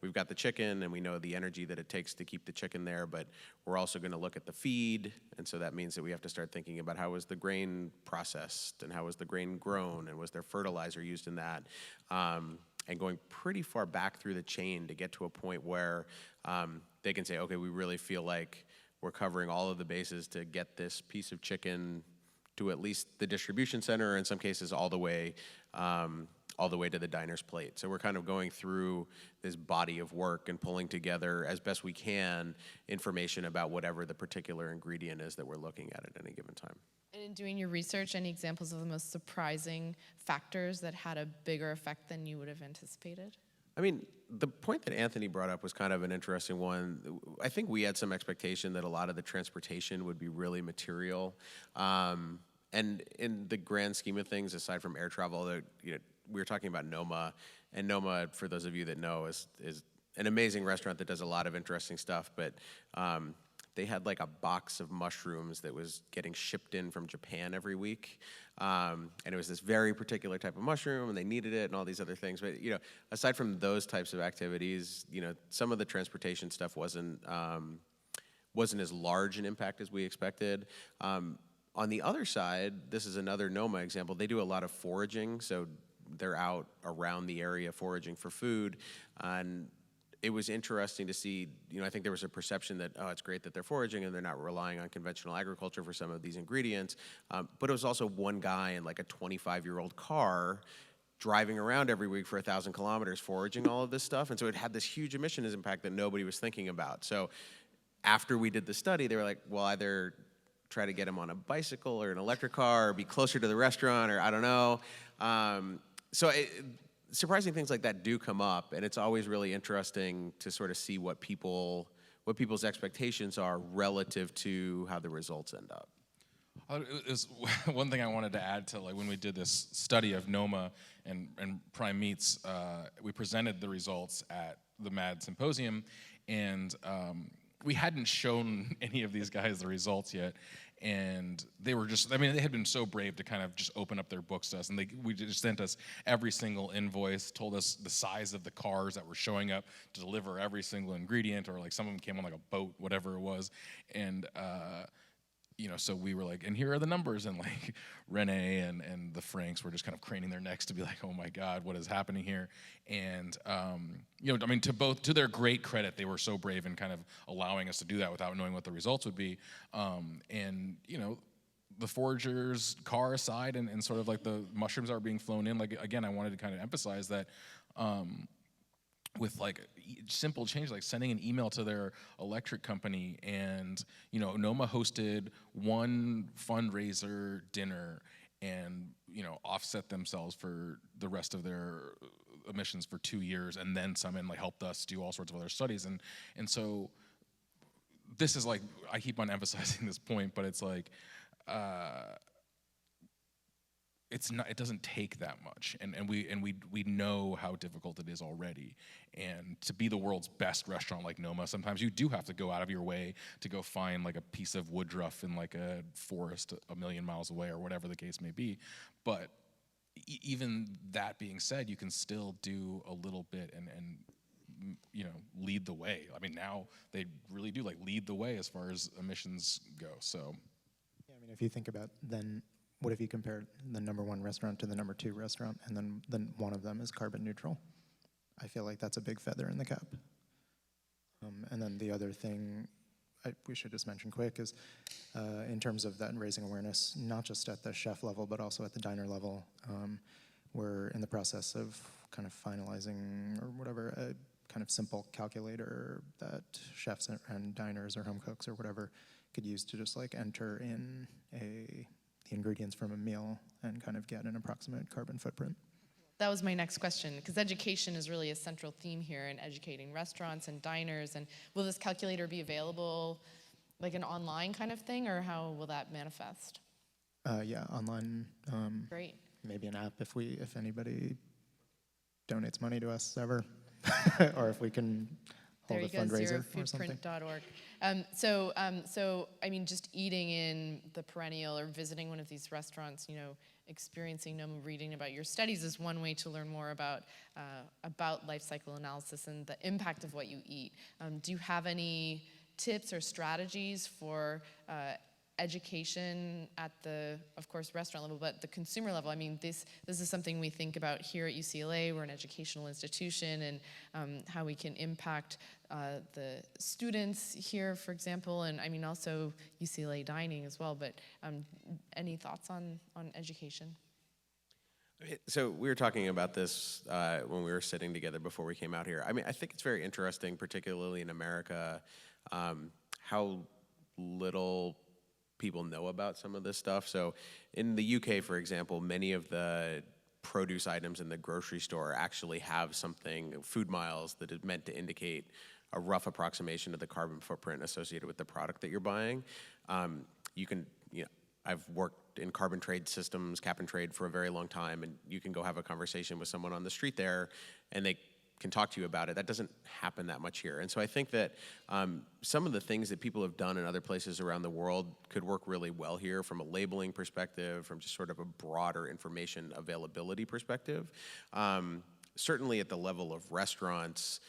Speaker 3: we've got the chicken and we know the energy that it takes to keep the chicken there, but we're also going to look at the feed. And so that means that we have to start thinking about how was the grain processed and how was the grain grown and was there fertilizer used in that? And going pretty far back through the chain to get to a point where they can say, okay, we really feel like we're covering all of the bases to get this piece of chicken to at least the distribution center, or in some cases all the way to the diner's plate. So we're kind of going through this body of work and pulling together as best we can information about whatever the particular ingredient is that we're looking at any given time.
Speaker 1: And in doing your research, any examples of the most surprising factors that had a bigger effect than you would have anticipated?
Speaker 3: I mean, the point that Anthony brought up was kind of an interesting one. I think we had some expectation that a lot of the transportation would be really material. And in the grand scheme of things, aside from air travel, we were talking about Noma, and Noma, for those of you that know, is an amazing restaurant that does a lot of interesting stuff, but they had like a box of mushrooms that was getting shipped in from Japan every week. And it was this very particular type of mushroom, and they needed it and all these other things. But, aside from those types of activities, some of the transportation stuff wasn't wasn't as large an impact as we expected. On the other side, this is another Noma example. They do a lot of foraging, so they're out around the area foraging for food, and it was interesting to see, I think there was a perception that, it's great that they're foraging and they're not relying on conventional agriculture for some of these ingredients, but it was also one guy in like a 25-year-old car driving around every week for 1,000 kilometers foraging all of this stuff, and so it had this huge emissions impact that nobody was thinking about. So after we did the study, they were like, well, either try to get him on a bicycle or an electric car or be closer to the restaurant, or I don't know. Surprising things like that do come up, and it's always really interesting to sort of see what people's expectations are relative to how the results end up.
Speaker 2: One thing I wanted to add to, like, when we did this study of Noma and prime meats, we presented the results at the MAD Symposium, and we hadn't shown any of these guys the results yet, and they were just, they had been so brave to kind of just open up their books to us, and we just sent us every single invoice, told us the size of the cars that were showing up to deliver every single ingredient, or like some of them came on like a boat, whatever it was, and so we were like, and here are the numbers, and like Renee and the Franks were just kind of craning their necks to be like, oh my God, what is happening here? And to their great credit, they were so brave in kind of allowing us to do that without knowing what the results would be. The foragers' car aside, and sort of like the mushrooms that were being flown in, like, again, I wanted to kind of emphasize that. With like simple change, like sending an email to their electric company, and Noma hosted one fundraiser dinner and offset themselves for the rest of their emissions for 2 years, and then some, and like helped us do all sorts of other studies, and so this is like, I keep on emphasizing this point, but it's like it doesn't take that much, and we know how difficult it is already. And to be the world's best restaurant like Noma, sometimes you do have to go out of your way to go find like a piece of woodruff in like a forest a million miles away, or whatever the case may be. But even that being said, you can still do a little bit and lead the way. Now they really do like lead the way as far as emissions go. So
Speaker 4: yeah, if you think about then, what if you compared the number 1 restaurant to the number 2 restaurant, and then one of them is carbon neutral? I feel like that's a big feather in the cap. And then the other thing we should just mention quick is, in terms of that and raising awareness, not just at the chef level, but also at the diner level, we're in the process of kind of finalizing, or whatever, a kind of simple calculator that chefs and diners or home cooks or whatever could use to just like enter in the ingredients from a meal and kind of get an approximate carbon footprint.
Speaker 1: That was my next question, because education is really a central theme here in educating restaurants and diners. And will this calculator be available like an online kind of thing, or how will that manifest?
Speaker 4: Yeah, online.
Speaker 1: Great.
Speaker 4: Maybe an app if anybody donates money to us ever, or if we can hold a fundraiser or something.
Speaker 1: ZeroFoodprint.org. Just eating in the perennial or visiting one of these restaurants, experiencing Noma, reading about your studies is one way to learn more about life cycle analysis and the impact of what you eat. Do you have any tips or strategies for education at the, of course, restaurant level, but the consumer level? This is something we think about here at UCLA. We're an educational institution, and how we can impact the students here, for example, and also UCLA dining as well. But any thoughts on education?
Speaker 3: So we were talking about this when we were sitting together before we came out here. I think it's very interesting, particularly in America, how little people know about some of this stuff. So in the UK, for example, many of the produce items in the grocery store actually have something, food miles, that is meant to indicate a rough approximation of the carbon footprint associated with the product that you're buying. I've worked in carbon trade systems, cap and trade, for a very long time, and you can go have a conversation with someone on the street there, and they can talk to you about it. That doesn't happen that much here. And so I think that some of the things that people have done in other places around the world could work really well here from a labeling perspective, from just sort of a broader information availability perspective. Certainly at the level of restaurants,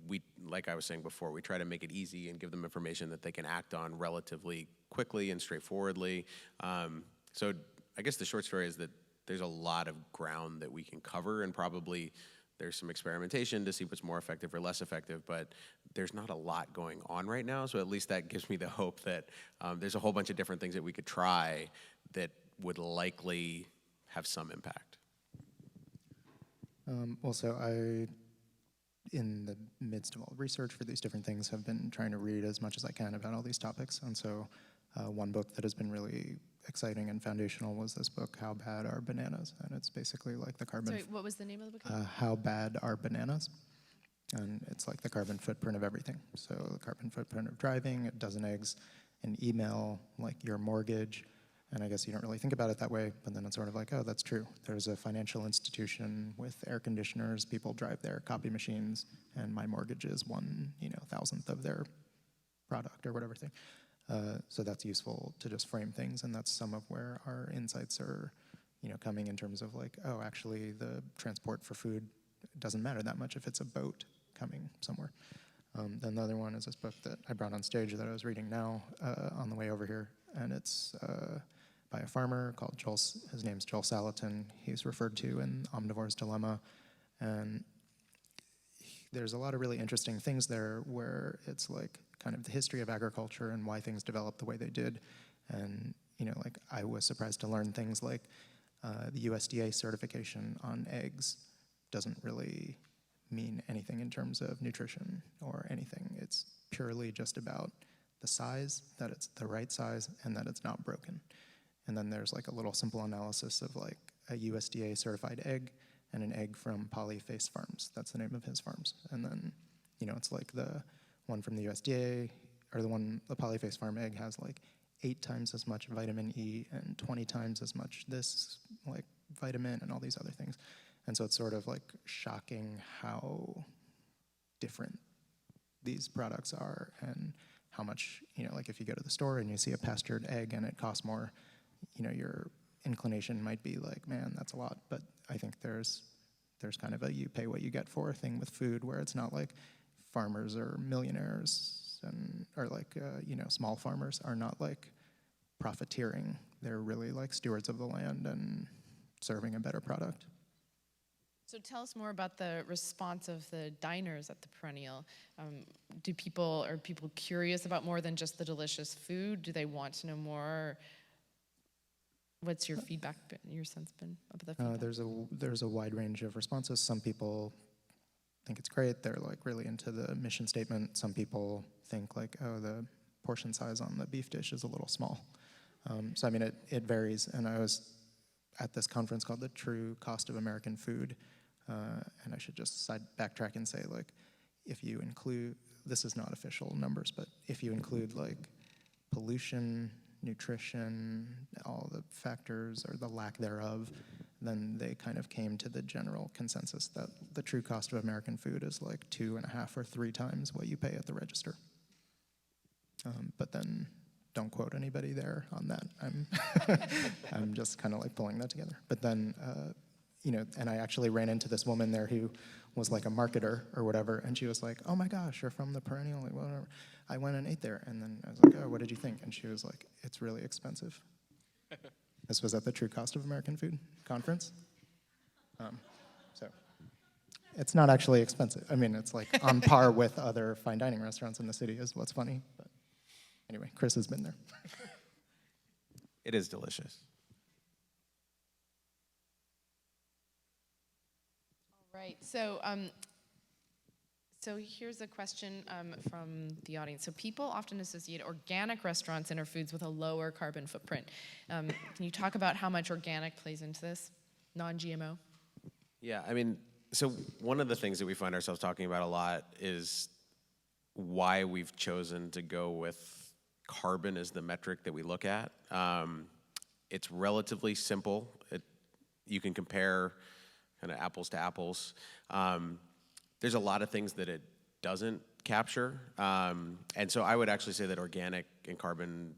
Speaker 3: we, like I was saying before, we try to make it easy and give them information that they can act on relatively quickly and straightforwardly. So I guess the short story is that there's a lot of ground that we can cover, and probably there's some experimentation to see what's more effective or less effective, but there's not a lot going on right now, so at least that gives me the hope that there's a whole bunch of different things that we could try that would likely have some impact.
Speaker 4: Also, in the midst of all the research for these different things, have been trying to read as much as I can about all these topics, and so one book that has been really exciting and foundational was this book, How Bad Are Bananas? And it's basically like the carbon...
Speaker 1: Sorry, what was the name of the book?
Speaker 4: How Bad Are Bananas? And it's like the carbon footprint of everything. So the carbon footprint of driving, a dozen eggs, an email, like your mortgage. And I guess you don't really think about it that way, but then it's sort of like, oh, that's true. There's a financial institution with air conditioners, people drive their copy machines, and my mortgage is 1,000th of their product or whatever thing. So that's useful to just frame things, and that's some of where our insights are, coming in terms of like, oh, actually the transport for food doesn't matter that much if it's a boat coming somewhere. Then the other one is this book that I brought on stage that I was reading now on the way over here, and it's by a farmer called Joel. His name's Joel Salatin. He's referred to in Omnivore's Dilemma, and there's a lot of really interesting things there where it's like kind of the history of agriculture and why things developed the way they did. And, like I was surprised to learn things like the USDA certification on eggs doesn't really mean anything in terms of nutrition or anything. It's purely just about the size, that it's the right size, and that it's not broken. And then there's like a little simple analysis of like a USDA certified egg and an egg from Polyface Farms. That's the name of his farms. And then, it's like the one from the USDA, or the Polyface Farm egg has like 8 times as much vitamin E and 20 times as much this like vitamin and all these other things. And so it's sort of like shocking how different these products are, and how much, like if you go to the store and you see a pastured egg and it costs more, your inclination might be like, man, that's a lot. But I think there's kind of a you pay what you get for thing with food, where it's not like farmers or millionaires or like, small farmers are not like profiteering. They're really like stewards of the land and serving a better product.
Speaker 1: So tell us more about the response of the diners at the Perennial. Are people curious about more than just the delicious food? Do they want to know more? What's your feedback, your sense been about the feedback?
Speaker 4: There's a wide range of responses. Some people think it's great. They're like really into the mission statement. Some people think like, oh, the portion size on the beef dish is a little small. So I mean, it varies. And I was at this conference called The True Cost of American Food. And I should just backtrack and say, like, if you include, this is not official numbers, but if you include like pollution, nutrition, all the factors or the lack thereof, then they kind of came to the general consensus that the true cost of American food is like 2.5 or 3 times what you pay at the register. But then don't quote anybody there on that. I'm just kind of like pulling that together. But then, and I actually ran into this woman there who was like a marketer or whatever, and she was like, oh my gosh, you're from the Perennial, like whatever. I went and ate there, and then I was like, oh, what did you think? And she was like, it's really expensive. This was at the True Cost of American Food conference. So it's not actually expensive. I mean, it's like on par with other fine dining restaurants in the city is what's funny. But anyway, Chris has been there.
Speaker 3: It is delicious.
Speaker 1: All right, so here's a question from the audience. So people often associate organic restaurants and our foods with a lower carbon footprint. Can you talk about how much organic plays into this, non-GMO?
Speaker 3: Yeah, I mean, so one of the things that we find ourselves talking about a lot is why we've chosen to go with carbon as the metric that we look at. It's relatively simple. You can compare kind of apples to apples. There's a lot of things that it doesn't capture. And so I would actually say that organic and carbon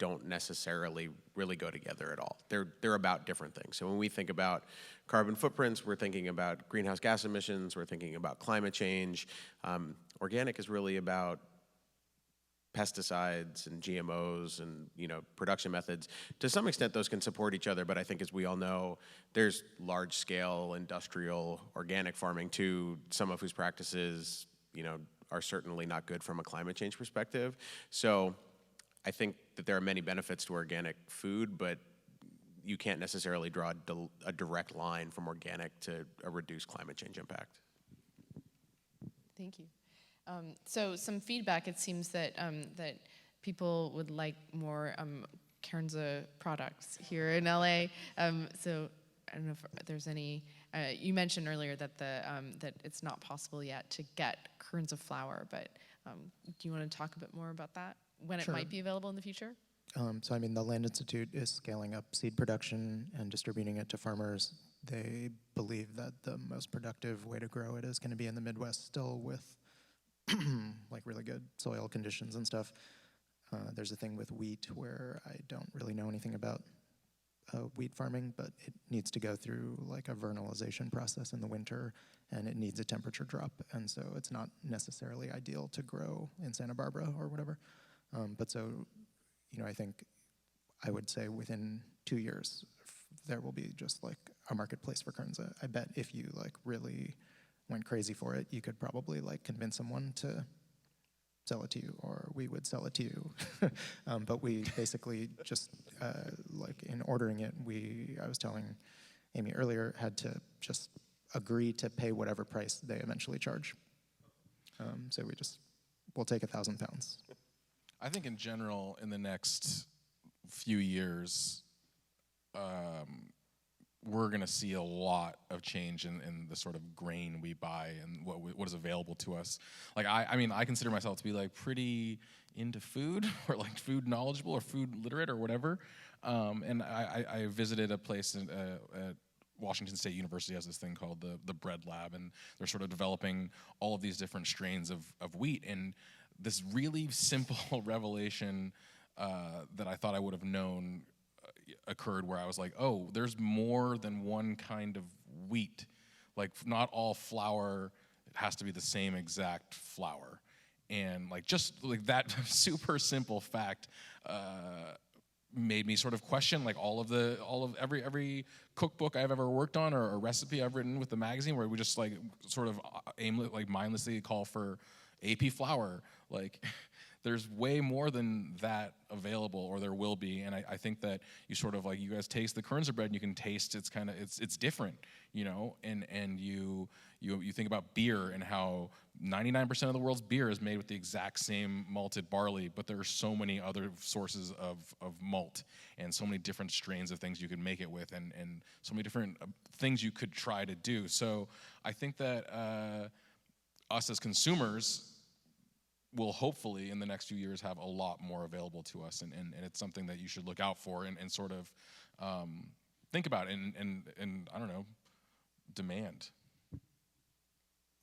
Speaker 3: don't necessarily really go together at all. They're about different things. So when we think about carbon footprints, we're thinking about greenhouse gas emissions, we're thinking about climate change. Organic is really about pesticides and GMOs and production methods. To some extent, those can support each other, but I think, as we all know, there's large-scale industrial organic farming too, some of whose practices are certainly not good from a climate change perspective. So I think that there are many benefits to organic food, but you can't necessarily draw a direct line from organic to a reduced climate change impact.
Speaker 1: Thank you. So some feedback, it seems that that people would like more Kernza products here in LA. So I don't know if there's any, you mentioned earlier that that it's not possible yet to get Kernza flour, but do you want to talk a bit more about that, when
Speaker 4: Sure.
Speaker 1: it might be available in the future?
Speaker 4: So I mean, the Land Institute is scaling up seed production and distributing it to farmers. They believe that the most productive way to grow it is going to be in the Midwest still, with like really good soil conditions and stuff. There's a thing with wheat where I don't really know anything about wheat farming, but it needs to go through like a vernalization process in the winter, and it needs a temperature drop, and so it's not necessarily ideal to grow in Santa Barbara or whatever. But so, I think I would say within 2 years, there will be just like a marketplace for Kernza. I bet if you like really went crazy for it, you could probably like convince someone to sell it to you, or we would sell it to you. But we basically just, like in ordering it, I was telling Amy earlier, had to just agree to pay whatever price they eventually charge. So we'll take 1,000 pounds.
Speaker 2: I think in general, in the next few years, we're going to see a lot of change in the sort of grain we buy and what is available to us. Like I mean, I consider myself to be like pretty into food, or like food knowledgeable or food literate or whatever. And I visited a place at Washington State University has this thing called the Bread Lab, and they're sort of developing all of these different strains of wheat. And this really simple revelation that I thought I would have known occurred, where I was like, oh, there's more than one kind of wheat. Like, not all flour has to be the same exact flour. And like, just like that super simple fact made me sort of question like all of every cookbook I've ever worked on, or a recipe I've written with the magazine, where we just like sort of mindlessly call for AP flour. Like, there's way more than that available, or there will be. And I think that you sort of like, you guys taste the Kernza bread and you can taste it's different, and you think about beer and how 99% of the world's beer is made with the exact same malted barley, but there are so many other sources of malt, and so many different strains of things you could make it with, and so many different things you could try to do. So I think that us as consumers will hopefully in the next few years have a lot more available to us, and it's something that you should look out for and sort of think about and I don't know, demand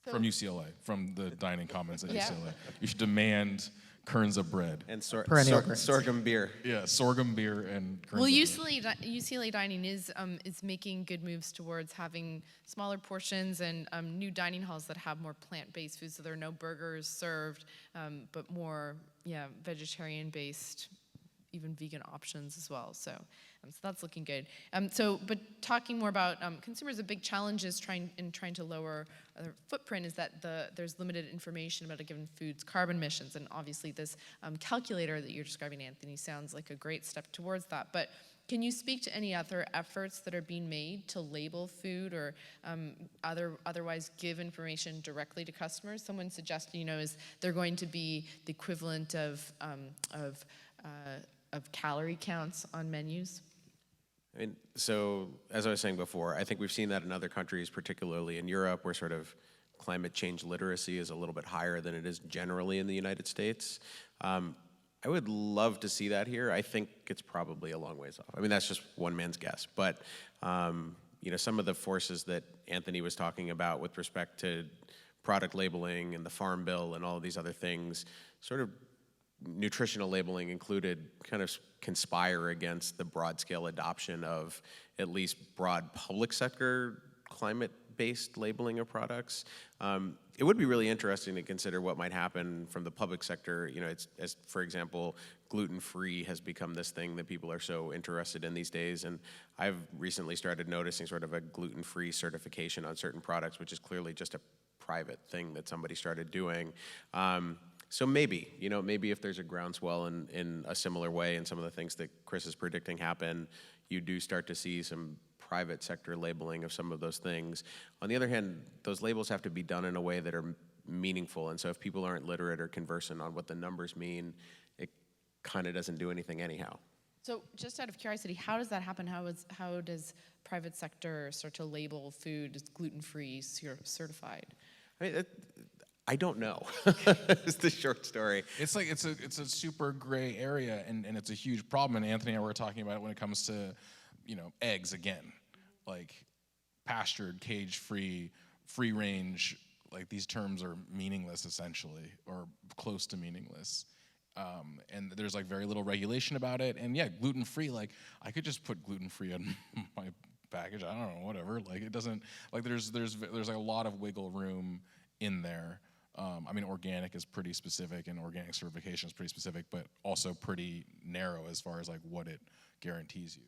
Speaker 2: from UCLA, from the dining commons at UCLA. You should demand Kernza bread.
Speaker 3: And
Speaker 4: Perennial grains.
Speaker 3: sorghum beer.
Speaker 2: Yeah, sorghum beer and Kernza
Speaker 1: Well,
Speaker 2: bread.
Speaker 1: UCLA Dining is making good moves towards having smaller portions and new dining halls that have more plant-based foods, so there are no burgers served, but more vegetarian-based, even vegan options as well. So that's looking good. But talking more about consumers, a big challenge is trying to lower their footprint is that there's limited information about a given food's carbon emissions, and obviously this calculator that you're describing, Anthony, sounds like a great step towards that. But can you speak to any other efforts that are being made to label food, or otherwise give information directly to customers? Someone suggested, is there going to be the equivalent of calorie counts on menus?
Speaker 3: I mean, so as I was saying before, I think we've seen that in other countries, particularly in Europe, where sort of climate change literacy is a little bit higher than it is generally in the United States. I would love to see that here. I think it's probably a long ways off. I mean, that's just one man's guess. But some of the forces that Anthony was talking about with respect to product labeling and the Farm Bill and all of these other things sort of nutritional labeling included kind of conspire against the broad-scale adoption of at least broad public sector climate-based labeling of products. It would be really interesting to consider what might happen from the public sector. You know, it's, as for example, gluten-free has become this thing that people are so interested in these days, and I've recently started noticing sort of a gluten-free certification on certain products, which is clearly just a private thing that somebody started doing. So maybe, you know, maybe if there's a groundswell in a similar way and some of the things that Chris is predicting happen, you do start to see some private sector labeling of some of those things. On the other hand, those labels have to be done in a way that are meaningful, and so if people aren't literate or conversant on what the numbers mean, it kind of doesn't do anything anyhow.
Speaker 1: So just out of curiosity, how does that happen? How does private sector start to label food as gluten-free certified?
Speaker 3: I mean, I don't know. It's the short story.
Speaker 2: It's like it's a super gray area, and it's a huge problem. And Anthony and I were talking about it when it comes to, you know, eggs again, like pastured, cage-free, free range. Like these terms are meaningless essentially, or close to meaningless. And there's like very little regulation about it. And yeah, gluten-free. Like I could just put gluten-free on my package. I don't know, whatever. Like it doesn't. Like there's like a lot of wiggle room in there. I mean, organic is pretty specific, and organic certification is pretty specific, but also pretty narrow as far as like what it guarantees you.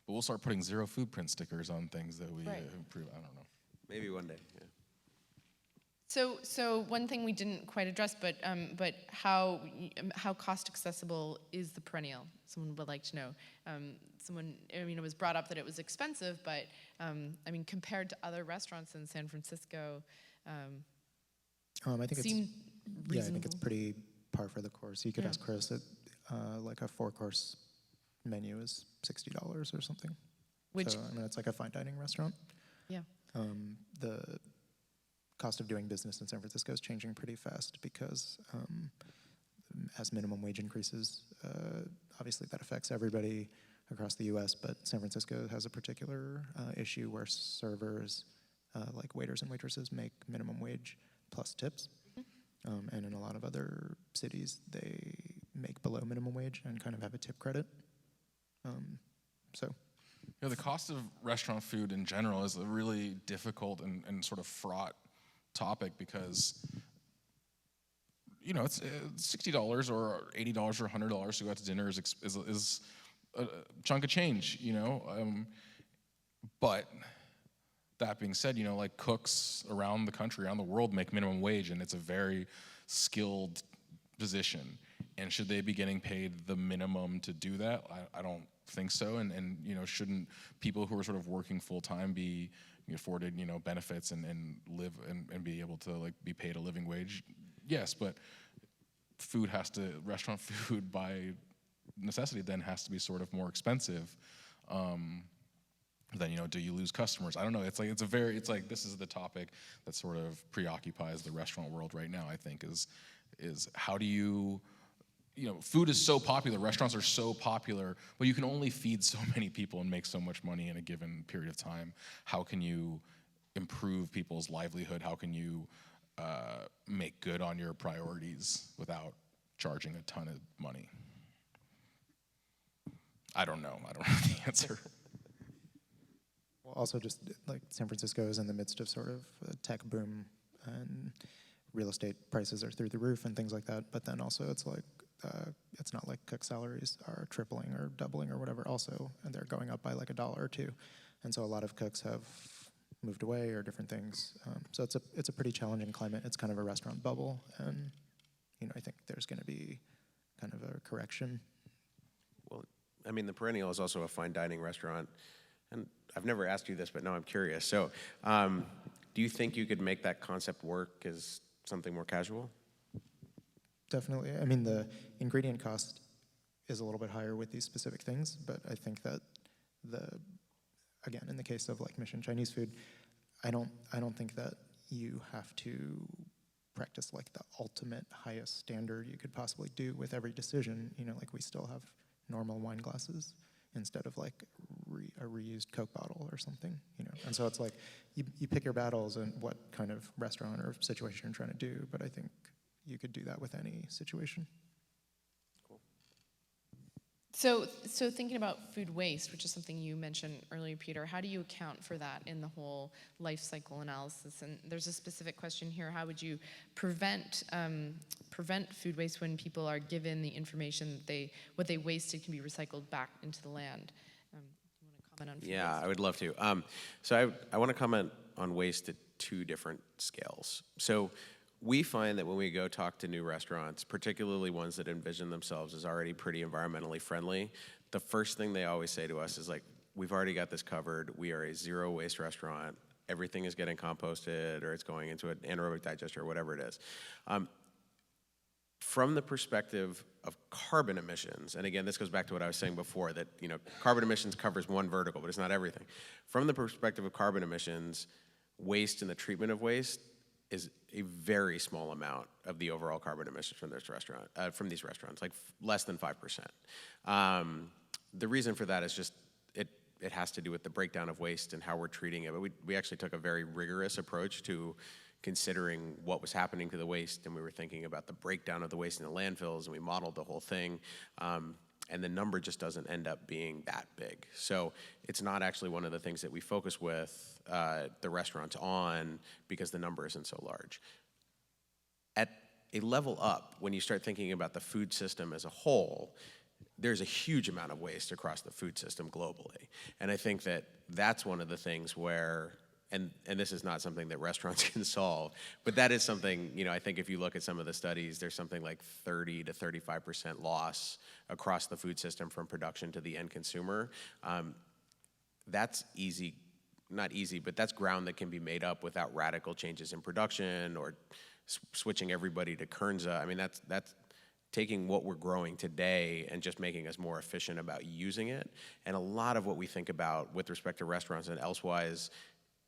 Speaker 2: But we'll start putting ZeroFoodprint stickers on things that we improve. I don't know.
Speaker 3: Maybe one day. Yeah.
Speaker 1: So one thing we didn't quite address, but how cost accessible is the perennial? Someone would like to know. It was brought up that it was expensive, but I mean, compared to other restaurants in San Francisco,
Speaker 4: I think
Speaker 1: seemed reasonable.
Speaker 4: Yeah, I think it's pretty par for the course. You could ask Chris that like a 4-course menu is $60 or something.
Speaker 1: Which,
Speaker 4: so, I mean, it's like a fine dining restaurant.
Speaker 1: Yeah.
Speaker 4: The cost of doing business in San Francisco is changing pretty fast because as minimum wage increases, obviously that affects everybody across the U.S., but San Francisco has a particular issue where servers, like waiters and waitresses, make minimum wage plus tips. And in a lot of other cities, they make below minimum wage and kind of have a tip credit. So.
Speaker 2: You know, the cost of restaurant food in general is a really difficult and sort of fraught topic because, you know, it's $60 or $80 or $100 to go out to dinner is a chunk of change, you know. But that being said, you know, like cooks around the country, around the world make minimum wage, and it's a very skilled position. And should they be getting paid the minimum to do that? I don't think so. And you know, shouldn't people who are sort of working full time be afforded, you know, benefits and live and be able to like be paid a living wage? Yes, but restaurant food by necessity then has to be sort of more expensive. Then, you know, do you lose customers? I don't know. It's like this is the topic that sort of preoccupies the restaurant world right now, I think, is how do you know, food is so popular, restaurants are so popular, but you can only feed so many people and make so much money in a given period of time. How can you improve people's livelihood? How can you make good on your priorities without charging a ton of money? I don't know. I don't know the answer.
Speaker 4: Well, also just like San Francisco is in the midst of sort of a tech boom, and real estate prices are through the roof and things like that. But then also it's like, it's not like cook salaries are tripling or doubling or whatever also, and they're going up by like $1 or $2. And so a lot of cooks have moved away or different things. So it's a pretty challenging climate. It's kind of a restaurant bubble, and you know, I think there's going to be kind of a correction.
Speaker 3: Well, I mean, the Perennial is also a fine dining restaurant, and I've never asked you this, but now I'm curious. So, do you think you could make that concept work as something more casual?
Speaker 4: Definitely. I mean, the ingredient cost is a little bit higher with these specific things, but I think that again, in the case of like Mission Chinese food, I don't think that you have to practice like the ultimate highest standard you could possibly do with every decision. You know, like we still have normal wine glasses instead of like a reused Coke bottle or something, you know. And so it's like you pick your battles and what kind of restaurant or situation you're trying to do, but I think you could do that with any situation.
Speaker 1: So thinking about food waste, which is something you mentioned earlier, Peter, how do you account for that in the whole life cycle analysis? And there's a specific question here: how would you prevent food waste when people are given the information that what they wasted can be recycled back into the land? You want to comment on food
Speaker 3: Yeah,
Speaker 1: waste?
Speaker 3: I would love to. So I want to comment on waste at two different scales. So we find that when we go talk to new restaurants, particularly ones that envision themselves as already pretty environmentally friendly, the first thing they always say to us is like, we've already got this covered. We are a zero waste restaurant. Everything is getting composted, or it's going into an anaerobic digester, or whatever it is. From the perspective of carbon emissions, and again, this goes back to what I was saying before, that carbon emissions covers one vertical, but it's not everything. From the perspective of carbon emissions, waste and the treatment of waste is a very small amount of the overall carbon emissions from these restaurants, like less than 5%. The reason for that is just it has to do with the breakdown of waste and how we're treating it. But we actually took a very rigorous approach to considering what was happening to the waste, and we were thinking about the breakdown of the waste in the landfills, and we modeled the whole thing. And the number just doesn't end up being that big. So it's not actually one of the things that we focus with the restaurants on, because the number isn't so large. At a level up, when you start thinking about the food system as a whole, there's a huge amount of waste across the food system globally. And I think that that's one of the things where, and this is not something that restaurants can solve, but that is something, I think if you look at some of the studies, there's something like 30 to 35% loss across the food system from production to the end consumer. That's easy, not easy, but that's ground that can be made up without radical changes in production or switching everybody to Kernza. I mean, that's taking what we're growing today and just making us more efficient about using it. And a lot of what we think about with respect to restaurants and elsewise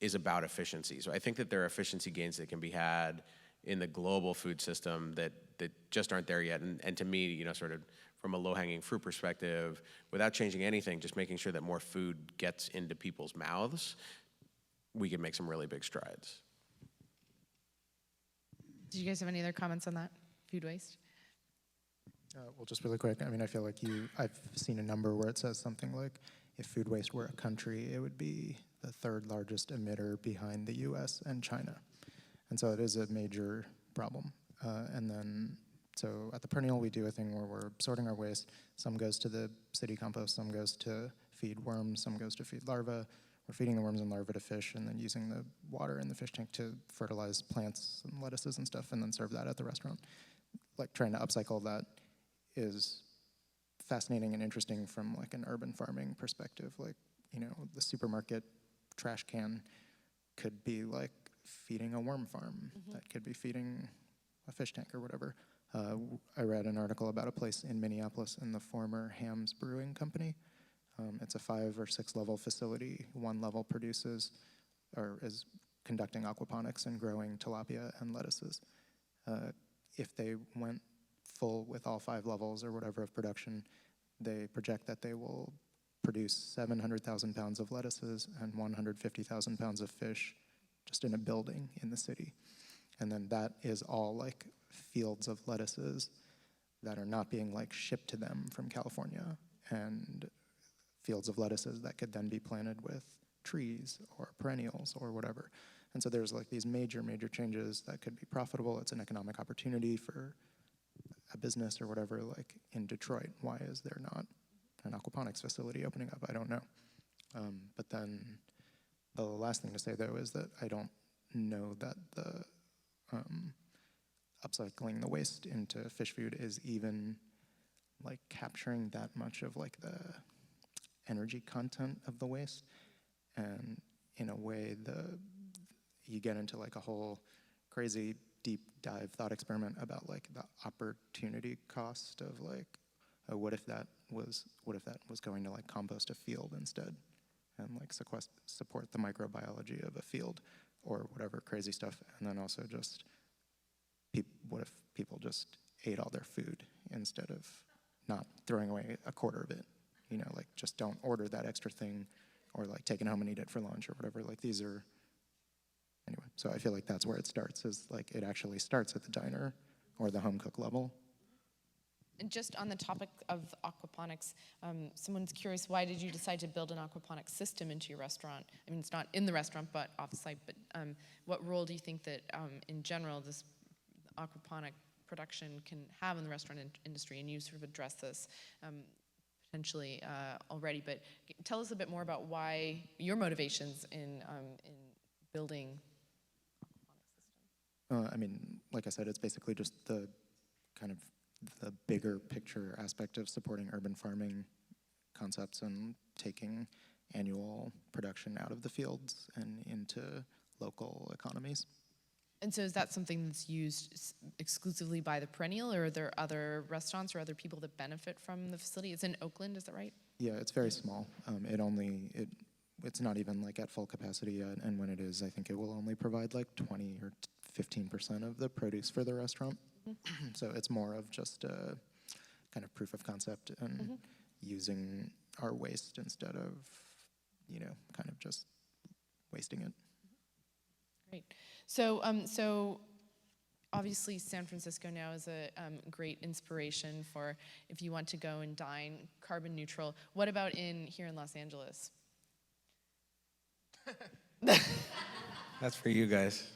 Speaker 3: is about efficiency. So I think that there are efficiency gains that can be had in the global food system that just aren't there yet. And to me, sort of from a low-hanging fruit perspective, without changing anything, just making sure that more food gets into people's mouths, we can make some really big strides.
Speaker 1: Did you guys have any other comments on that, food waste?
Speaker 4: Well, just really quick, I mean, I feel like I've seen a number where it says something like, if food waste were a country, it would be the third largest emitter behind the US and China. And so it is a major problem. And then, so at the Perennial, we do a thing where we're sorting our waste. Some goes to the city compost, some goes to feed worms, some goes to feed larvae. We're feeding the worms and larvae to fish and then using the water in the fish tank to fertilize plants and lettuces and stuff and then serve that at the restaurant. Like trying to upcycle that is fascinating and interesting from like an urban farming perspective. Like, the supermarket trash can could be like feeding a worm farm. That could be feeding a fish tank or whatever. I read an article about a place in Minneapolis in the former Ham's Brewing Company. It's a 5 or 6 level facility. One level produces or is conducting aquaponics and growing tilapia and lettuces. If they went full with all 5 levels or whatever of production, they project that they will produce 700,000 pounds of lettuces and 150,000 pounds of fish just in a building in the city. And then that is all like fields of lettuces that are not being like shipped to them from California, and fields of lettuces that could then be planted with trees or perennials or whatever. And so there's like these major, major changes that could be profitable. It's an economic opportunity for a business or whatever, like in Detroit. Why is there not an aquaponics facility opening up? I don't know. But then the last thing to say, though, is that I don't know that the upcycling the waste into fish food is even like capturing that much of like the energy content of the waste. And in a way, you get into like a whole crazy deep dive thought experiment about like the opportunity cost of like, what if that was going to like compost a field instead, and like support the microbiology of a field or whatever crazy stuff. And then also just what if people just ate all their food instead of not throwing away a quarter of it, like just don't order that extra thing or like take it home and eat it for lunch or whatever. Like these are, anyway, so I feel like that's where it starts, is like it actually starts at the diner or the home cook level.
Speaker 1: And just on the topic of aquaponics, someone's curious, why did you decide to build an aquaponics system into your restaurant? I mean, it's not in the restaurant, but off-site, but what role do you think that, in general, this aquaponic production can have in the restaurant industry? And you sort of addressed this potentially already, but tell us a bit more about why your motivations in building aquaponics system.
Speaker 4: I mean, like I said, it's basically just the kind of the bigger picture aspect of supporting urban farming concepts and taking annual production out of the fields and into local economies.
Speaker 1: And so is that something that's used exclusively by the Perennial, or are there other restaurants or other people that benefit from the facility? It's in Oakland, is that right?
Speaker 4: Yeah, it's very small. It's not even like at full capacity yet, and when it is, I think it will only provide like 20 or 15% of the produce for the restaurant. So it's more of just a kind of proof of concept and using our waste instead of, kind of just wasting it.
Speaker 1: Great. So obviously San Francisco now is a great inspiration for if you want to go and dine carbon neutral. What about here in Los Angeles?
Speaker 3: That's for you guys.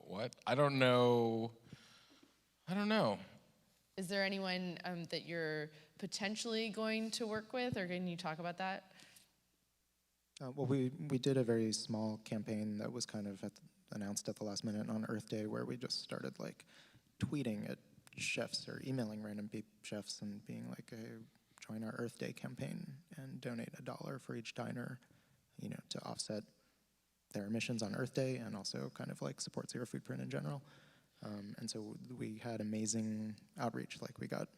Speaker 2: What? I don't know.
Speaker 1: Is there anyone that you're potentially going to work with, or can you talk about that?
Speaker 4: Well, we did a very small campaign that was kind of announced at the last minute on Earth Day, where we just started like tweeting at chefs or emailing random chefs and being like, hey, join our Earth Day campaign and donate $1 for each diner, to offset their emissions on Earth Day and also kind of like support ZeroFoodprint in general. And so we had amazing outreach. Like we got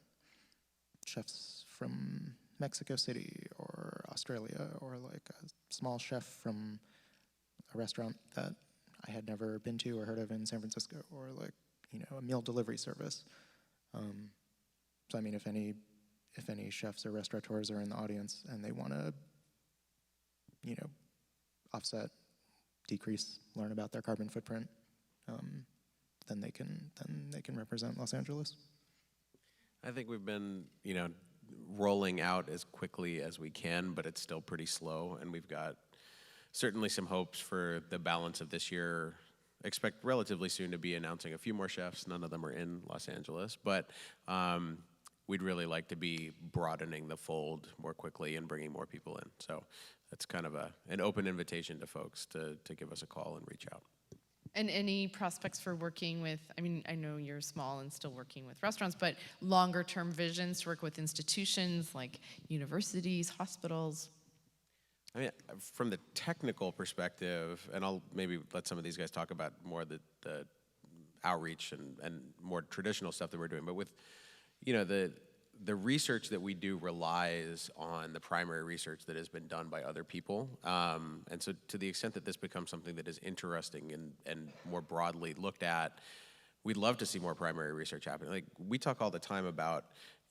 Speaker 4: chefs from Mexico City or Australia, or like a small chef from a restaurant that I had never been to or heard of in San Francisco, or like, a meal delivery service. So I mean, if any chefs or restaurateurs are in the audience and they want to, offset, decrease, learn about their carbon footprint, then they can represent Los Angeles.
Speaker 3: I think we've been, rolling out as quickly as we can, but it's still pretty slow, and we've got certainly some hopes for the balance of this year. Expect relatively soon to be announcing a few more chefs. None of them are in Los Angeles, but we'd really like to be broadening the fold more quickly and bringing more people in. So that's kind of an open invitation to folks to give us a call and reach out.
Speaker 1: And any prospects for working with, I mean, I know you're small and still working with restaurants, but longer term visions to work with institutions like universities, hospitals?
Speaker 3: I mean, from the technical perspective, and I'll maybe let some of these guys talk about more the outreach and more traditional stuff that we're doing, but with, the research that we do relies on the primary research that has been done by other people. And so to the extent that this becomes something that is interesting and more broadly looked at, we'd love to see more primary research happen. Like, we talk all the time about,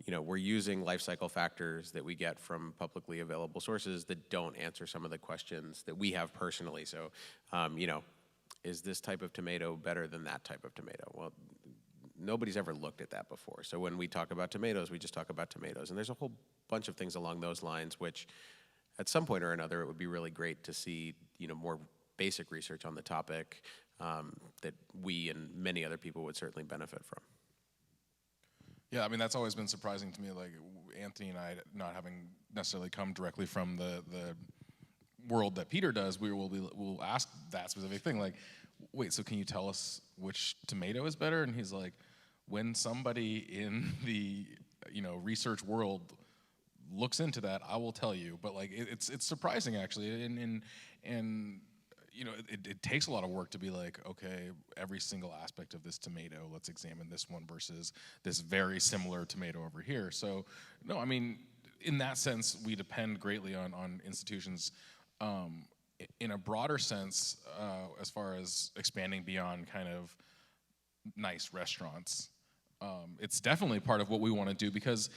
Speaker 3: we're using life cycle factors that we get from publicly available sources that don't answer some of the questions that we have personally. So, is this type of tomato better than that type of tomato? Well, nobody's ever looked at that before. So when we talk about tomatoes, we just talk about tomatoes. And there's a whole bunch of things along those lines, which at some point or another, it would be really great to see, more basic research on the topic that we and many other people would certainly benefit from.
Speaker 2: Yeah, I mean, that's always been surprising to me, like Anthony and I not having necessarily come directly from the world that Peter does, we'll ask that specific thing, like, wait, so can you tell us which tomato is better? And he's like, when somebody in the research world looks into that, I will tell you. But like, it's surprising actually, and it takes a lot of work to be like, okay, every single aspect of this tomato, let's examine this one versus this very similar tomato over here. So no, I mean, in that sense, we depend greatly on institutions. In a broader sense, as far as expanding beyond kind of nice restaurants, it's definitely part of what we want to do because,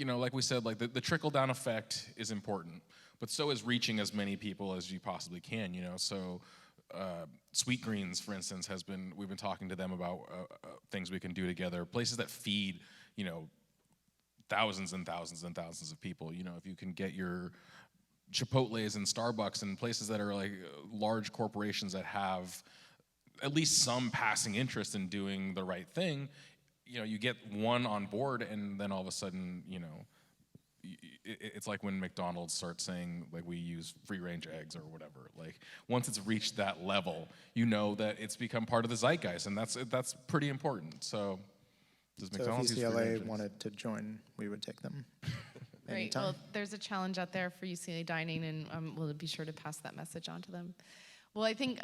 Speaker 2: like we said, like the trickle-down effect is important, but so is reaching as many people as you possibly can, So Sweet Greens, for instance, we've been talking to them about things we can do together, places that feed, thousands and thousands and thousands of people. If you can get your Chipotle's and Starbucks and places that are like large corporations that have at least some passing interest in doing the right thing, you get one on board, and then all of a sudden, it's like when McDonald's starts saying, like, we use free-range eggs or whatever. Like, once it's reached that level, that it's become part of the zeitgeist, and that's pretty important. So, does McDonald's
Speaker 4: if
Speaker 2: use free-range
Speaker 4: UCLA
Speaker 2: eggs?
Speaker 4: wanted to join, we would take them.
Speaker 1: Great.
Speaker 4: Anytime.
Speaker 1: Well, there's a challenge out there for UCLA dining, and we'll be sure to pass that message on to them. Well, I think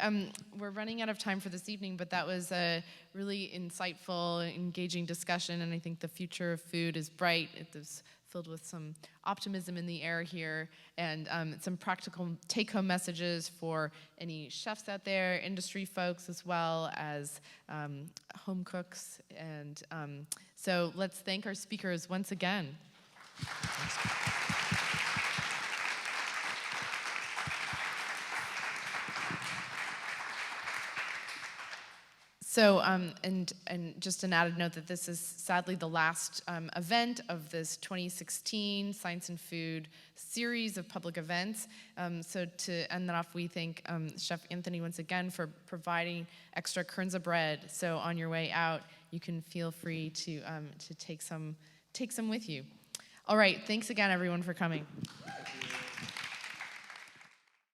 Speaker 1: we're running out of time for this evening, but that was a really insightful, engaging discussion, and I think the future of food is bright. It is filled with some optimism in the air here, and some practical take-home messages for any chefs out there, industry folks, as well as home cooks. And so let's thank our speakers once again. So, and just an added note that this is sadly the last event of this 2016 Science and Food series of public events. So to end that off, we thank Chef Anthony once again for providing extra kernels of bread. So on your way out, you can feel free to take some with you. All right, thanks again, everyone, for coming.